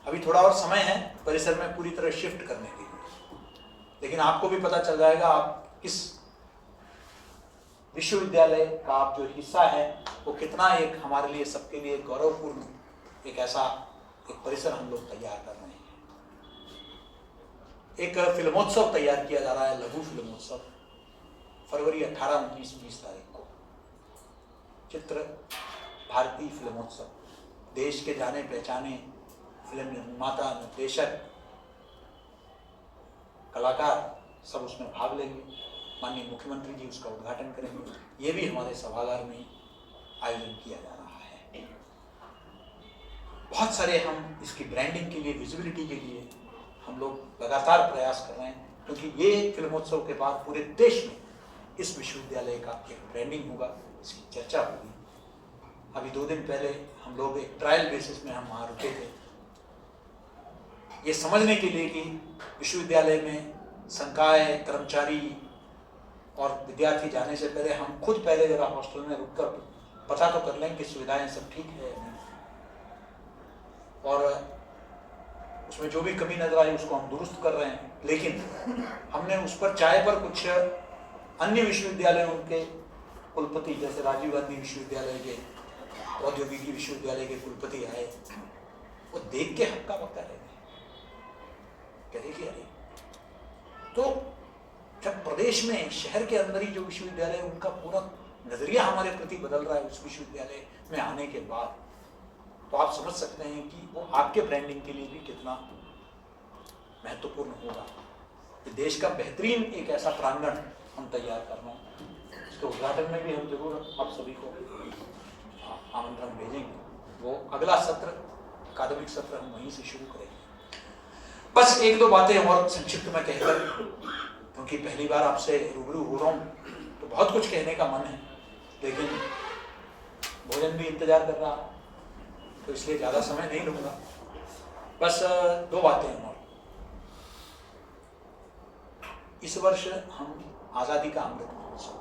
अभी थोड़ा और समय है परिसर में पूरी तरह शिफ्ट करने के लिए, लेकिन आपको भी पता चल जाएगा आप किस विश्वविद्यालय का आप जो हिस्सा है वो कितना एक हमारे लिए, सबके लिए गौरवपूर्ण एक ऐसा एक परिसर हम लोग तैयार कर रहे हैं। एक फिल्मोत्सव तैयार किया जा रहा है, लघु फिल्मोत्सव, फरवरी 18, 19, 20 तारीख को। चित्र भारती फिल्मोत्सव, देश के जाने पहचाने फिल्म निर्माता, निर्देशक, कलाकार सब उसमें भाग लेंगे। माननीय मुख्यमंत्री जी उसका उद्घाटन करेंगे। ये भी हमारे सभागार में आयोजन किया जा रहा है। बहुत सारे हम इसकी ब्रांडिंग के लिए, विजिबिलिटी के लिए हम लोग लगातार प्रयास कर रहे हैं, क्योंकि ये फिल्मोत्सव के बाद पूरे देश में इस विश्वविद्यालय का एक ब्रांडिंग होगा, इसकी चर्चा होगी। अभी 2 दिन पहले हम लोग एक ट्रायल बेसिस में हम वहाँ रुके थे, ये समझने के लिए कि विश्वविद्यालय में संकाय, कर्मचारी और विद्यार्थी जाने से पहले हम खुद पहले जरा हॉस्टल में रुककर पता तो कर लें कि सुविधाएं सब ठीक है या नहीं, और उसमें जो भी कमी नजर आई उसको हम दुरुस्त कर रहे हैं। लेकिन हमने उस पर चाय पर कुछ अन्य विश्वविद्यालयों के कुलपति, जैसे राजीव गांधी विश्वविद्यालय के, प्रौद्योगिकी विश्वविद्यालय के कुलपति आए, वो देख के हक्का बक्का रहे, कह रहे कि अरे, तो जब प्रदेश में, शहर के अंदर ही जो विश्वविद्यालय, उनका पूरा नजरिया हमारे प्रति बदल रहा है उस विश्वविद्यालय में आने के बाद, तो आप समझ सकते हैं कि वो आपके ब्रांडिंग के लिए भी कितना महत्वपूर्ण होगा। देश का बेहतरीन एक ऐसा प्रांगण हम तैयार कर रहे हैं, उसके उद्घाटन में भी हम जरूर आप सभी को आमंत्रण भेजेंगे। वो अगला सत्र, अकादमिक सत्र, हम वहीं से शुरू करेंगे। बस 1-2 बातें और संक्षिप्त में कहकर, क्योंकि पहली बार आपसे रूबरू हो रहा हूँ तो बहुत कुछ कहने का मन है, लेकिन भोजन भी इंतजार कर रहा, तो इसलिए ज़्यादा समय नहीं लूँगा। बस 2 बातें और। इस वर्ष हम आज़ादी का अमृत महोत्सव,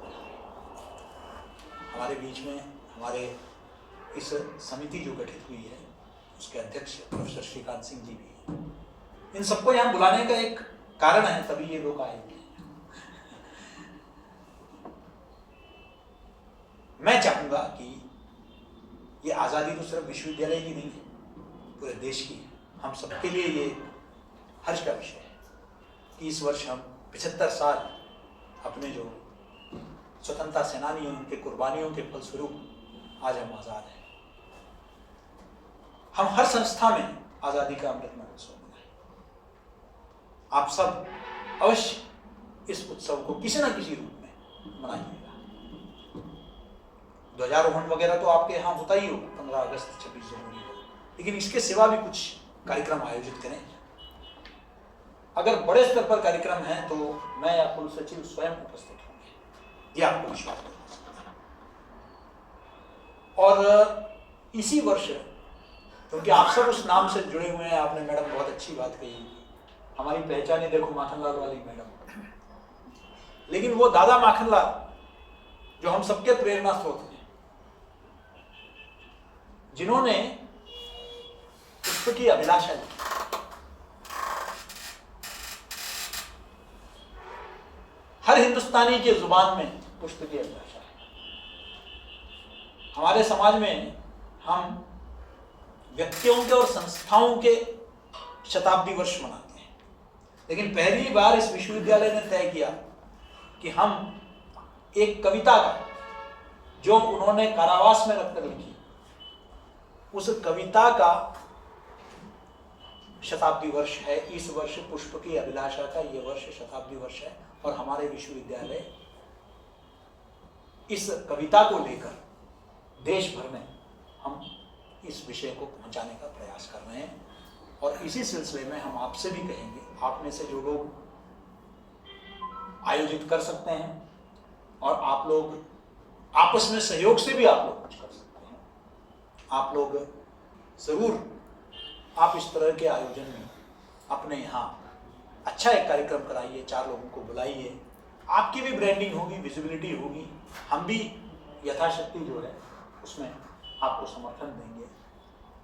हमारे बीच में हमारे इस समिति जो गठित हुई है उसके अध्यक्ष प्रोफेसर श्रीकांत सिंह जी भी हैं। इन सबको यहाँ बुलाने का एक कारण है, तभी ये लोग आएंगे। मैं चाहूंगा कि ये आज़ादी तो सिर्फ विश्वविद्यालय की नहीं है, पूरे देश की है। हम सबके लिए ये हर्ष का विषय है कि इस वर्ष हम 75 साल अपने जो स्वतंत्रता सेनानियों, उनके कुर्बानियों के फलस्वरूप आज हम आज़ाद हैं। हम हर संस्था में आजादी का अमृत महोत्सव मनाएं। आप सब अवश्य इस उत्सव को किसी न किसी रूप में मनाइएगा। ध्वजारोहण वगैरह तो आपके यहाँ होता ही होगा 15 अगस्त 26 जनवरी को, लेकिन इसके सिवा भी कुछ कार्यक्रम आयोजित करें। अगर बड़े स्तर पर कार्यक्रम हैं तो मैं या कुल सचिव स्वयं उपस्थित होंगे, ये आपको विश्वास करना। और इसी वर्ष, क्योंकि आप सब उस नाम से जुड़े हुए हैं, आपने मैडम बहुत अच्छी बात कही, हमारी पहचान ही देखो माखनलाल वाली मैडम, लेकिन वो दादा माखनलाल जो हम सबके प्रेरणा स्रोत हैं, जिन्होंने पुष्प की अभिलाषा ली, हर हिंदुस्तानी की जुबान में पुष्प की अभिलाषा है। हमारे समाज में हम व्यक्तियों के और संस्थाओं के शताब्दी वर्ष मनाते हैं, लेकिन पहली बार इस विश्वविद्यालय ने तय किया कि हम एक कविता का, जो उन्होंने कारावास में रखकर लिखी, उस कविता का शताब्दी वर्ष है। इस वर्ष पुष्प की अभिलाषा का ये वर्ष शताब्दी वर्ष है, और हमारे विश्वविद्यालय इस कविता को लेकर देश भर में हम इस विषय को पहुंचाने का प्रयास कर रहे हैं। और इसी सिलसिले में हम आपसे भी कहेंगे, आप में से जो लोग आयोजित कर सकते हैं और आप लोग आपस में सहयोग से भी आप लोग कुछ कर सकते हैं, आप लोग जरूर आप इस तरह के आयोजन में अपने यहाँ अच्छा एक कार्यक्रम कराइए, 4 लोगों को बुलाइए, आपकी भी ब्रांडिंग होगी, विजिबिलिटी होगी, हम भी यथाशक्ति जो है उसमें आपको समर्थन देंगे।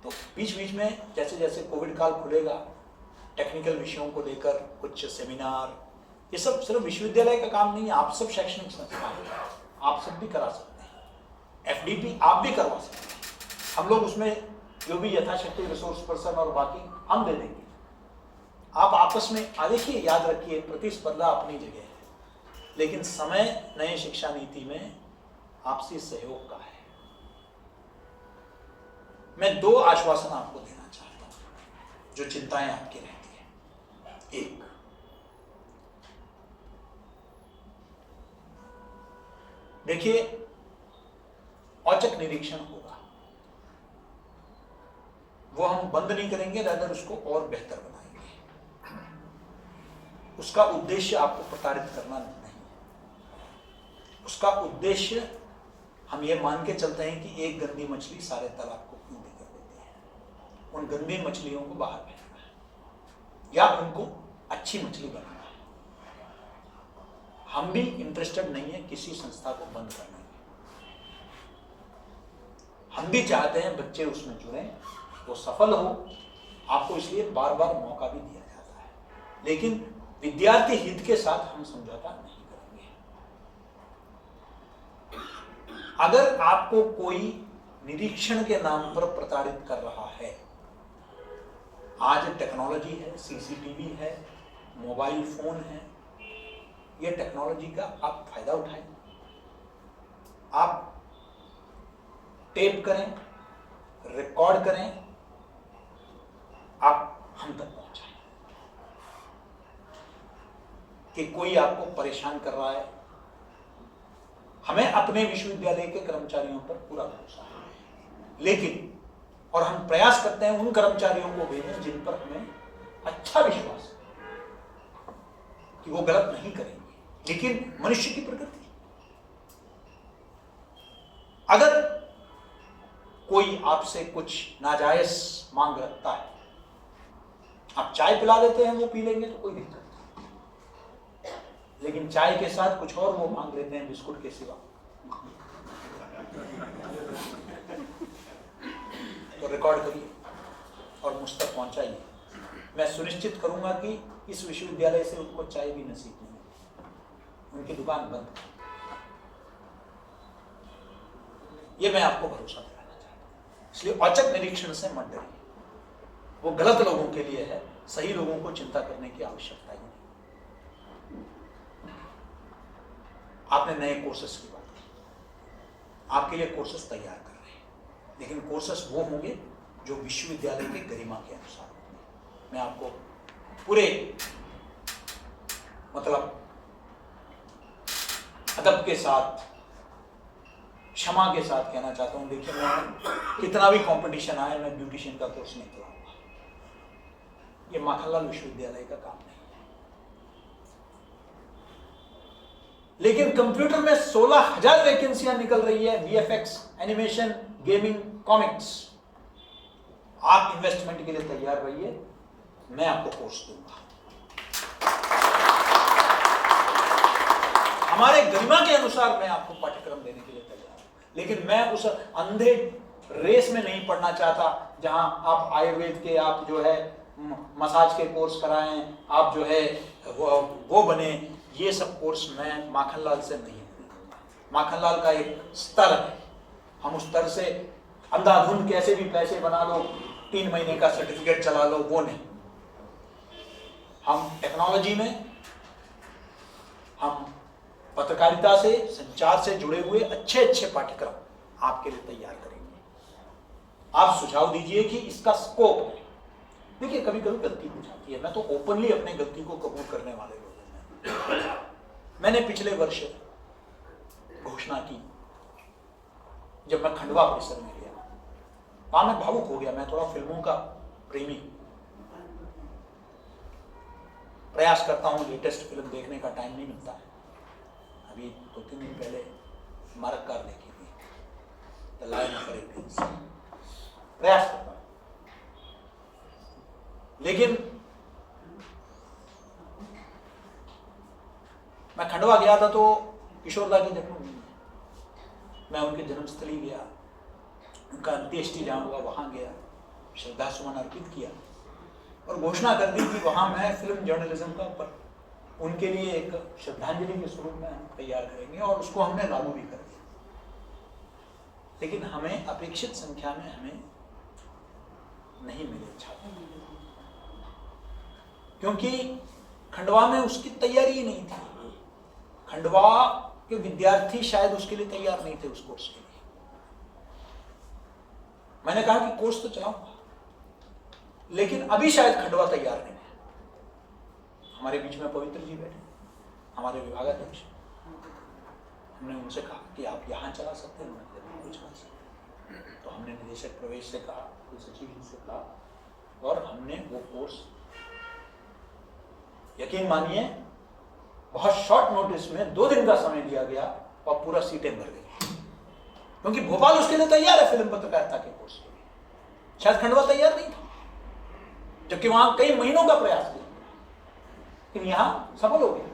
तो बीच बीच में जैसे जैसे कोविड काल खुलेगा, टेक्निकल विषयों को लेकर कुछ सेमिनार, ये सब सिर्फ विश्वविद्यालय का काम नहीं है, आप सब शैक्षणिक संस्थान हैं, आप सब भी करा सकते हैं, FDP आप भी करवा सकते हैं, हम लोग उसमें जो भी यथाशक्ति रिसोर्स पर्सन और बाकी हम दे देंगे। आप आपस में देखिए, याद रखिए, प्रतिस्पर्धा अपनी जगह है, लेकिन समय नए शिक्षा नीति में आपसी सहयोग का है। मैं 2 आश्वासन आपको देना चाहता हूं जो चिंताएं आपकी रहती हैं। एक, देखिए, औचक निरीक्षण होगा, वो हम बंद नहीं करेंगे, रादर उसको और बेहतर बनाएंगे। उसका उद्देश्य आपको प्रताड़ित करना नहीं है, उसका उद्देश्य हम ये मान के चलते हैं कि एक गंदी मछली सारे तालाब को क्यों बिगाड़ देती है, उन गंदी मछलियों को बाहर फेंकना है या उनको अच्छी मछली बनाना है। हम भी इंटरेस्टेड नहीं है किसी संस्था को बंद करने में, हम भी चाहते हैं बच्चे उसमें जुड़ें, वो सफल हो, आपको इसलिए बार बार मौका भी दिया जाता है, लेकिन विद्यार्थी हित के साथ हम समझौता नहीं करेंगे। अगर आपको कोई निरीक्षण के नाम पर प्रताड़ित कर रहा है, आज टेक्नोलॉजी है, CCTV है, मोबाइल फोन है, ये टेक्नोलॉजी का आप फायदा उठाएं, आप टेप करें, रिकॉर्ड करें, आप हम तक पहुंचाएं कि कोई आपको परेशान कर रहा है। हमें अपने विश्वविद्यालय के कर्मचारियों पर पूरा भरोसा है, लेकिन और हम प्रयास करते हैं उन कर्मचारियों को भेजें जिन पर हमें अच्छा विश्वास है कि वो गलत नहीं करेंगे, लेकिन मनुष्य की प्रकृति, अगर कोई आपसे कुछ नाजायज मांग रखता है, आप चाय पिला देते हैं, वो पी लेंगे तो कोई दिक्कत नहीं, लेकिन चाय के साथ कुछ और वो मांग लेते हैं बिस्कुट के सिवा, तो रिकॉर्ड करिए और मुझ तक पहुंचाइए। मैं सुनिश्चित करूंगा कि इस विश्वविद्यालय से उनको चाय भी नसीब नहीं होगी, उनकी दुकान बंद। ये मैं आपको भरोसा दिलाना चाहता हूं, इसलिए औचक निरीक्षण से मत डरिए, वो गलत लोगों के लिए है, सही लोगों को चिंता करने की आवश्यकता ही नहीं। आपने नए कोर्सेस की बात की, आपके लिए कोर्सेस तैयार कर रहे हैं, लेकिन कोर्सेस वो होंगे जो विश्वविद्यालय की गरिमा के अनुसार होती है। मैं आपको पूरे मतलब अदब के साथ, क्षमा के साथ कहना चाहता हूं, देखिए मैं कितना भी कंपटीशन आए, मैं ब्यूटिशियन का कोर्स नहीं कराऊंगा। ये माखनलाल विश्वविद्यालय का काम नहीं है। लेकिन कंप्यूटर में 16,000 वैकेंसियां निकल रही है, वीएफएक्स, एनिमेशन, गेमिंग, कॉमिक्स। आप इन्वेस्टमेंट के लिए तैयार रहिए, मैं आपको कोर्स दूंगा। हमारे गरिमा के अनुसार मैं आपको पाठ्यक्रम देने के लिए तैयार हूं। लेकिन मैं उस अंधे रेस में नहीं पढ़ना चाहता जहां आप आयुर्वेद के, आप जो है मसाज के कोर्स कराएं, आप जो है वो बने। ये सब कोर्स मैं माखनलाल से नहीं दूंगा। माखनलाल का एक स्तर है, हम उस स्तर से अंधाधुंध कैसे भी पैसे बना लो, 3 महीने का सर्टिफिकेट चला लो, वो नहीं। हम टेक्नोलॉजी में, हम पत्रकारिता से, संचार से जुड़े हुए अच्छे अच्छे पाठ्यक्रम आपके लिए तैयार करेंगे। आप सुझाव दीजिए कि इसका स्कोप है। देखिए कभी कभी गलती हो जाती है, मैं तो ओपनली अपने गलती को कबूल करने वाले लोग हैं। मैंने पिछले वर्ष घोषणा की, जब मैं खंडवा परिसर में गया, वहां मैं भावुक हो गया। मैं थोड़ा फिल्मों का प्रेमी, प्रयास करता हूं, लेटेस्ट फिल्म देखने का टाइम नहीं मिलता है। अभी 2-3 दिन पहले मरक्कार देखी थी, द लायन ऑफ अरेबियन सी, प्रयास करता हूं। लेकिन मैं खंडवा गया था तो किशोरदा की जन्मभूमि है, मैं उनके जन्मस्थली गया, उनका अंत्येष्टि जहां हुआ वहां गया, श्रद्धा सुमन अर्पित किया और घोषणा कर दी कि वहां मैं फिल्म जर्नलिज्म का पर उनके लिए एक श्रद्धांजलि के स्वरूप में हम तैयार करेंगे और उसको हमने लागू भी कर दिया। लेकिन हमें अपेक्षित संख्या में हमें नहीं मिले छात्र, क्योंकि खंडवा में उसकी तैयारी ही नहीं थी। खंडवा के विद्यार्थी शायद उसके लिए तैयार नहीं थे, उस कोर्स के लिए। मैंने कहा कि कोर्स तो चलाऊंगा, लेकिन अभी शायद खंडवा तैयार नहीं है। हमारे बीच में पवित्र जी बैठे, हमारे विभागाध्यक्ष, हमने उनसे कहा कि आप यहाँ चला सकते हैं, उन्होंने चला सकते। तो हमने निदेशक प्रवेश से कहा, सचिव जी से कहा और हमने वो कोर्स, यकीन मानिए बहुत शॉर्ट नोटिस में 2 दिन का समय दिया गया और पूरा सीटें भर गई, क्योंकि भोपाल उसके लिए तैयार है फिल्म पत्रकारिता के कोर्स के लिए। शायद खंडवा तैयार नहीं था, जबकि वहां कई महीनों का प्रयास किया, लेकिन यहां सफल हो गया।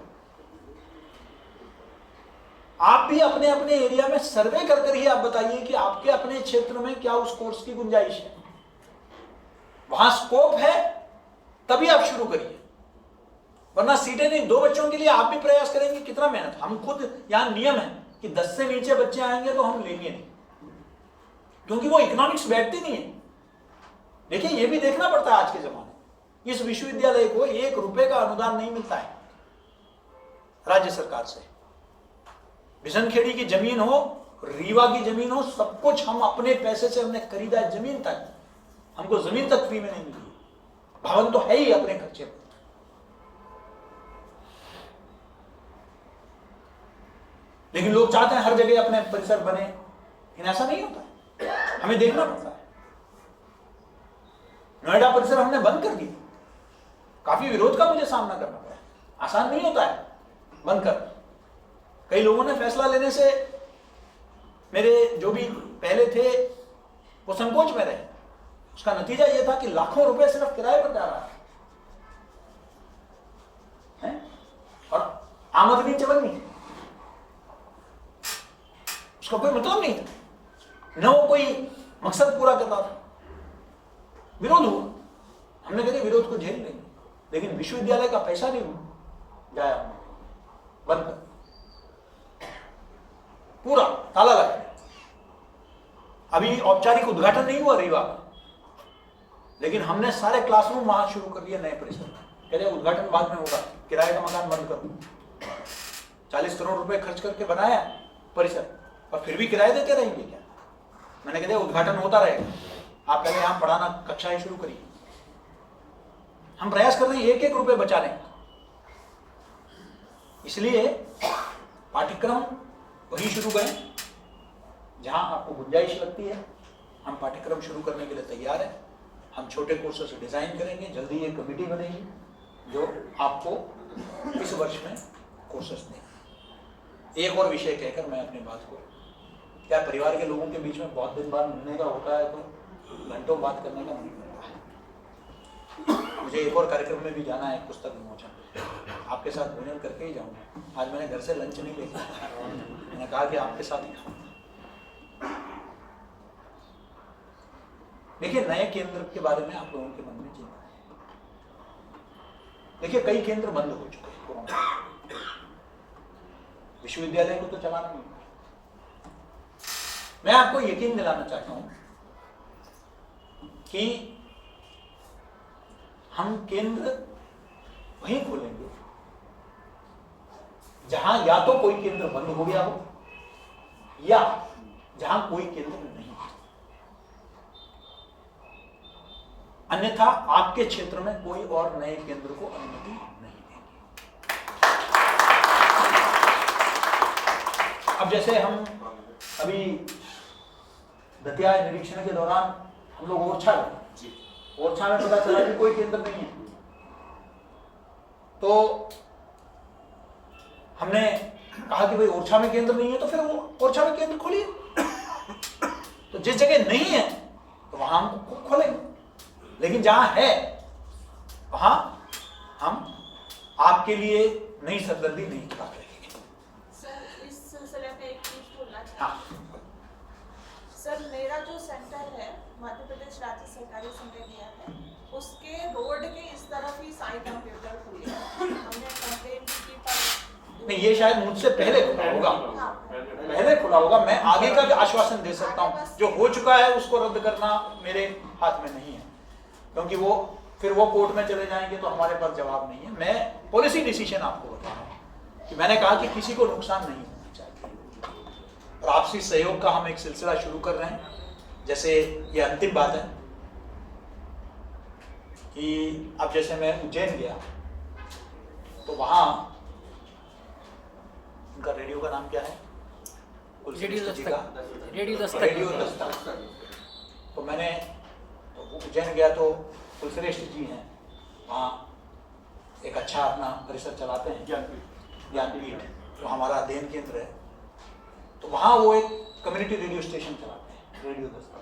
आप भी अपने अपने एरिया में सर्वे कर ही आप बताइए कि आपके अपने क्षेत्र में क्या उस कोर्स की गुंजाइश है। वहां स्कोप है तभी आप शुरू करिए, वरना सीटें नहीं। 2 बच्चों के लिए आप भी प्रयास करेंगे, कितना मेहनत। हम खुद यहां नियम है कि 10 से नीचे बच्चे आएंगे तो हम लेंगे नहीं, क्योंकि वो इकोनॉमिक्स बैठती नहीं है। देखिए ये भी देखना पड़ता है आज के जमाने, इस विश्वविद्यालय को 1 रुपए का अनुदान नहीं मिलता है राज्य सरकार से। बिजनखेड़ी की जमीन हो, रीवा की जमीन हो, सब कुछ हम अपने पैसे से हमने खरीदा है। जमीन तक, हमको जमीन तक फ्री में नहीं मिली, भवन तो है ही अपने खर्चे पर। लेकिन लोग चाहते हैं हर जगह अपने परिसर बने, लेकिन ऐसा नहीं होता है, हमें देखना पड़ता है। नोएडा परिसर हमने बंद कर दिया, काफी विरोध का मुझे सामना करना पड़ा, आसान नहीं होता है बंद कर। कई लोगों ने फैसला लेने से, मेरे जो भी पहले थे वो संकोच में रहे। उसका नतीजा यह था कि लाखों रुपए सिर्फ किराए पर जा रहा है और आमदनी चवन्नी, उसका कोई मतलब नहीं था, न वो कोई मकसद पूरा करता था। विरोध हुआ, हमने कहा विरोध को झेल लेंगे, लेकिन विश्वविद्यालय का पैसा नहीं जाया, बंद कर, पूरा ताला लगा। अभी औपचारिक उद्घाटन नहीं हुआ रीवा का, लेकिन हमने सारे क्लासरूम वहां शुरू कर दिए नए परिसर में। कहते उद्घाटन बाद में होगा, किराए का मकान बंद करो। 40 करोड़ रुपए खर्च करके बनाया परिसर और फिर भी किराए देते रहेंगे क्या? मैंने कहा उद्घाटन होता रहेगा, आप पहले यहाँ पढ़ाना कक्षाएं शुरू करिए। हम प्रयास कर रहे हैं 1-1 रुपए बचा लें, इसलिए पाठ्यक्रम वही शुरू करें जहां आपको गुंजाइश लगती है। हम पाठ्यक्रम शुरू करने के लिए तैयार हैं। हम छोटे कोर्सेस डिजाइन करेंगे, जल्दी एक कमेटी बनेगी जो आपको इस वर्ष में कोर्सेस देंगे। एक और विषय कहकर मैं अपनी बात को, क्या परिवार के लोगों के बीच में बहुत दिन बाद मिलने का होता है तो घंटों बात करने का मन करता है। मुझे एक और कार्यक्रम में भी जाना है, पुस्तक विमोचन, आपके साथ भोजन करके ही जाऊंगा। आज मैंने घर से लंच नहीं लेके आया, मैंने कहा कि आपके साथ ही खाऊंगा। देखिए, नए केंद्र के बारे में आप लोगों के मन में चिंता है। देखिए, कई केंद्र बंद हो चुके हैं कोरोना, विश्वविद्यालय को तो चलाना नहीं। मैं आपको यकीन दिलाना चाहता हूं कि हम केंद्र वहीं खोलेंगे जहां या तो कोई केंद्र बंद हो गया हो या जहां कोई केंद्र नहीं है। अन्यथा आपके क्षेत्र में कोई और नए केंद्र को अनुमति नहीं देंगे। अब जैसे हम अभी दतिया निरीक्षण के दौरान हम लोग ओरछा गए, ओरछा में पता चला कि कोई केंद्र नहीं है, तो हमने कहा कि भाई ओरछा में केंद्र नहीं है तो फिर वो ओरछा में केंद्र खोलिए। तो जिस जगह नहीं है तो वहां हम खोलेंगे, लेकिन जहां है वहां हम आपके लिए नई सरदर्दी नहीं चुका रखेंगे। सर, इस सिलसिले में एक चीज बोलना चाहिए। हाँ। सर, मेरा जो सेंटर है मध्य प्रदेश राज्य सहकारी संघ दिया है, उसके रोड के इस तरफ ही साई कंप्यूटर खुले हैं। हमने कंप्लेंट की पर नहीं, ये शायद मुझसे पहले खुला होगा, पहले खुला होगा। मैं आगे का आश्वासन दे सकता हूं, जो हो चुका है उसको रद्द करना मेरे हाथ में नहीं है, क्योंकि वो फिर वो कोर्ट में चले जाएंगे तो हमारे पास जवाब नहीं है। मैं पॉलिसी डिसीजन आपको बता रहा हूं कि मैंने कहा कि किसी को नुकसान नहीं होना चाहिए, और आपसी सहयोग का हम एक सिलसिला शुरू कर रहे हैं। जैसे ये अंतिम बात है कि अब जैसे मैं उज्जैन गया तो वहां उनका रेडियो का नाम क्या है? रेडियो दस्तक। तो मैंने उज्जैन गया तो कुलश्रेष्ठ जी हैं, वहाँ एक अच्छा अपना परिसर चलाते हैं, ज्ञानपीठ, जो हमारा अध्ययन केंद्र है। तो वहाँ वो एक कम्युनिटी रेडियो स्टेशन चलाते हैं, रेडियो दस्तक।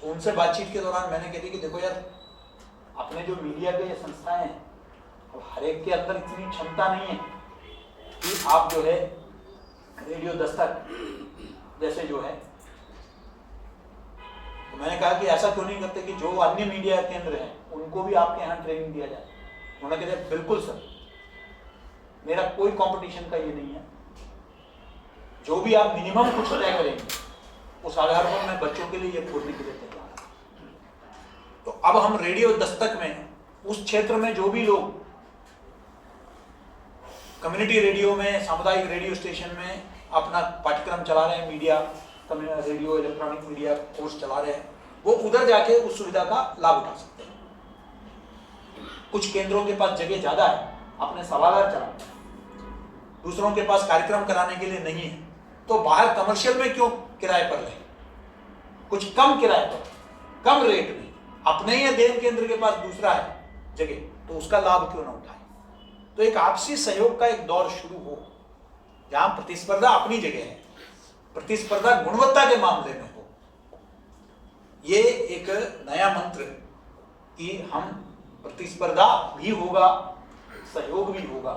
तो उनसे बातचीत के दौरान मैंने कह दी कि देखो यार, अपने जो मीडिया के ये संस्थाएं हैं, और हर एक के अंदर इतनी क्षमता नहीं है कि आप जो है रेडियो दस्तक जैसे जो है, तो मैंने कहा कि ऐसा क्यों नहीं करते कि जो अन्य मीडिया केंद्र हैं उनको भी आपके यहाँ ट्रेनिंग दिया जाए। उन्होंने कहा बिल्कुल सर, मेरा कोई कंपटीशन का ये नहीं है, जो भी आप मिनिमम कुछ तय करेंगे उस आधार पर मैं बच्चों के लिए ये खोलने के लिए तैयार हूं। तो अब हम रेडियो दस्तक में उस क्षेत्र में जो भी लोग कम्युनिटी रेडियो में, सामुदायिक रेडियो स्टेशन में अपना पाठ्यक्रम चला रहे हैं, media radio electronic media course चला रहे हैं, वो उधर जाके उस सुविधा का लाभ उठा सकते हैं। कुछ केंद्रों के पास जगह ज्यादा है, अपने सभागार चलाते हैं, दूसरों के पास कार्यक्रम कराने के लिए नहीं है, तो बाहर कमर्शियल में क्यों किराए पर लें, कुछ कम किराए पर, कम रेट में, अपने ही अध्ययन केंद्र के पास दूसरा है जगह, तो उसका लाभ क्यों ना उठाए। तो एक आपसी सहयोग का एक दौर शुरू हो, जहां प्रतिस्पर्धा अपनी जगह है, प्रतिस्पर्धा गुणवत्ता के मामले में हो। ये एक नया मंत्र कि हम प्रतिस्पर्धा भी होगा, सहयोग भी होगा,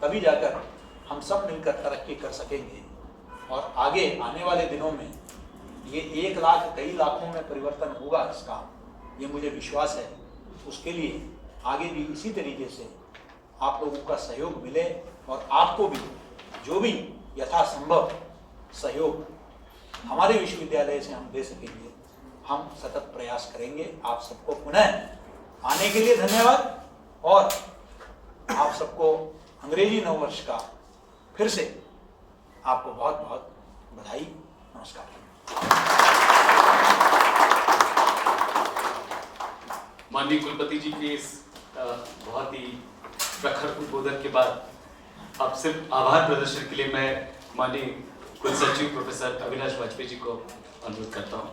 तभी जाकर हम सब मिलकर तरक्की कर सकेंगे। और आगे आने वाले दिनों में ये 1 लाख कई लाखों में परिवर्तन होगा इसका, ये मुझे विश्वास है। उसके लिए आगे भी इसी तरीके से आप लोगों का सहयोग मिले, और आपको भी जो भी यथासंभव सहयोग हमारे विश्वविद्यालय से हम दे सकेंगे, हम सतत प्रयास करेंगे। आप सबको पुनः आने के लिए धन्यवाद, और आप सबको अंग्रेजी नववर्ष का फिर से आपको बहुत बहुत बधाई। नमस्कार। माननीय कुलपति जी के इस बहुत ही प्रखर उद्बोधन के बाद अब सिर्फ आभार प्रदर्शन के लिए मैं माननीय कुल सचिव प्रोफेसर अविनाश वाजपेयी जी को अनुरोध करता हूँ।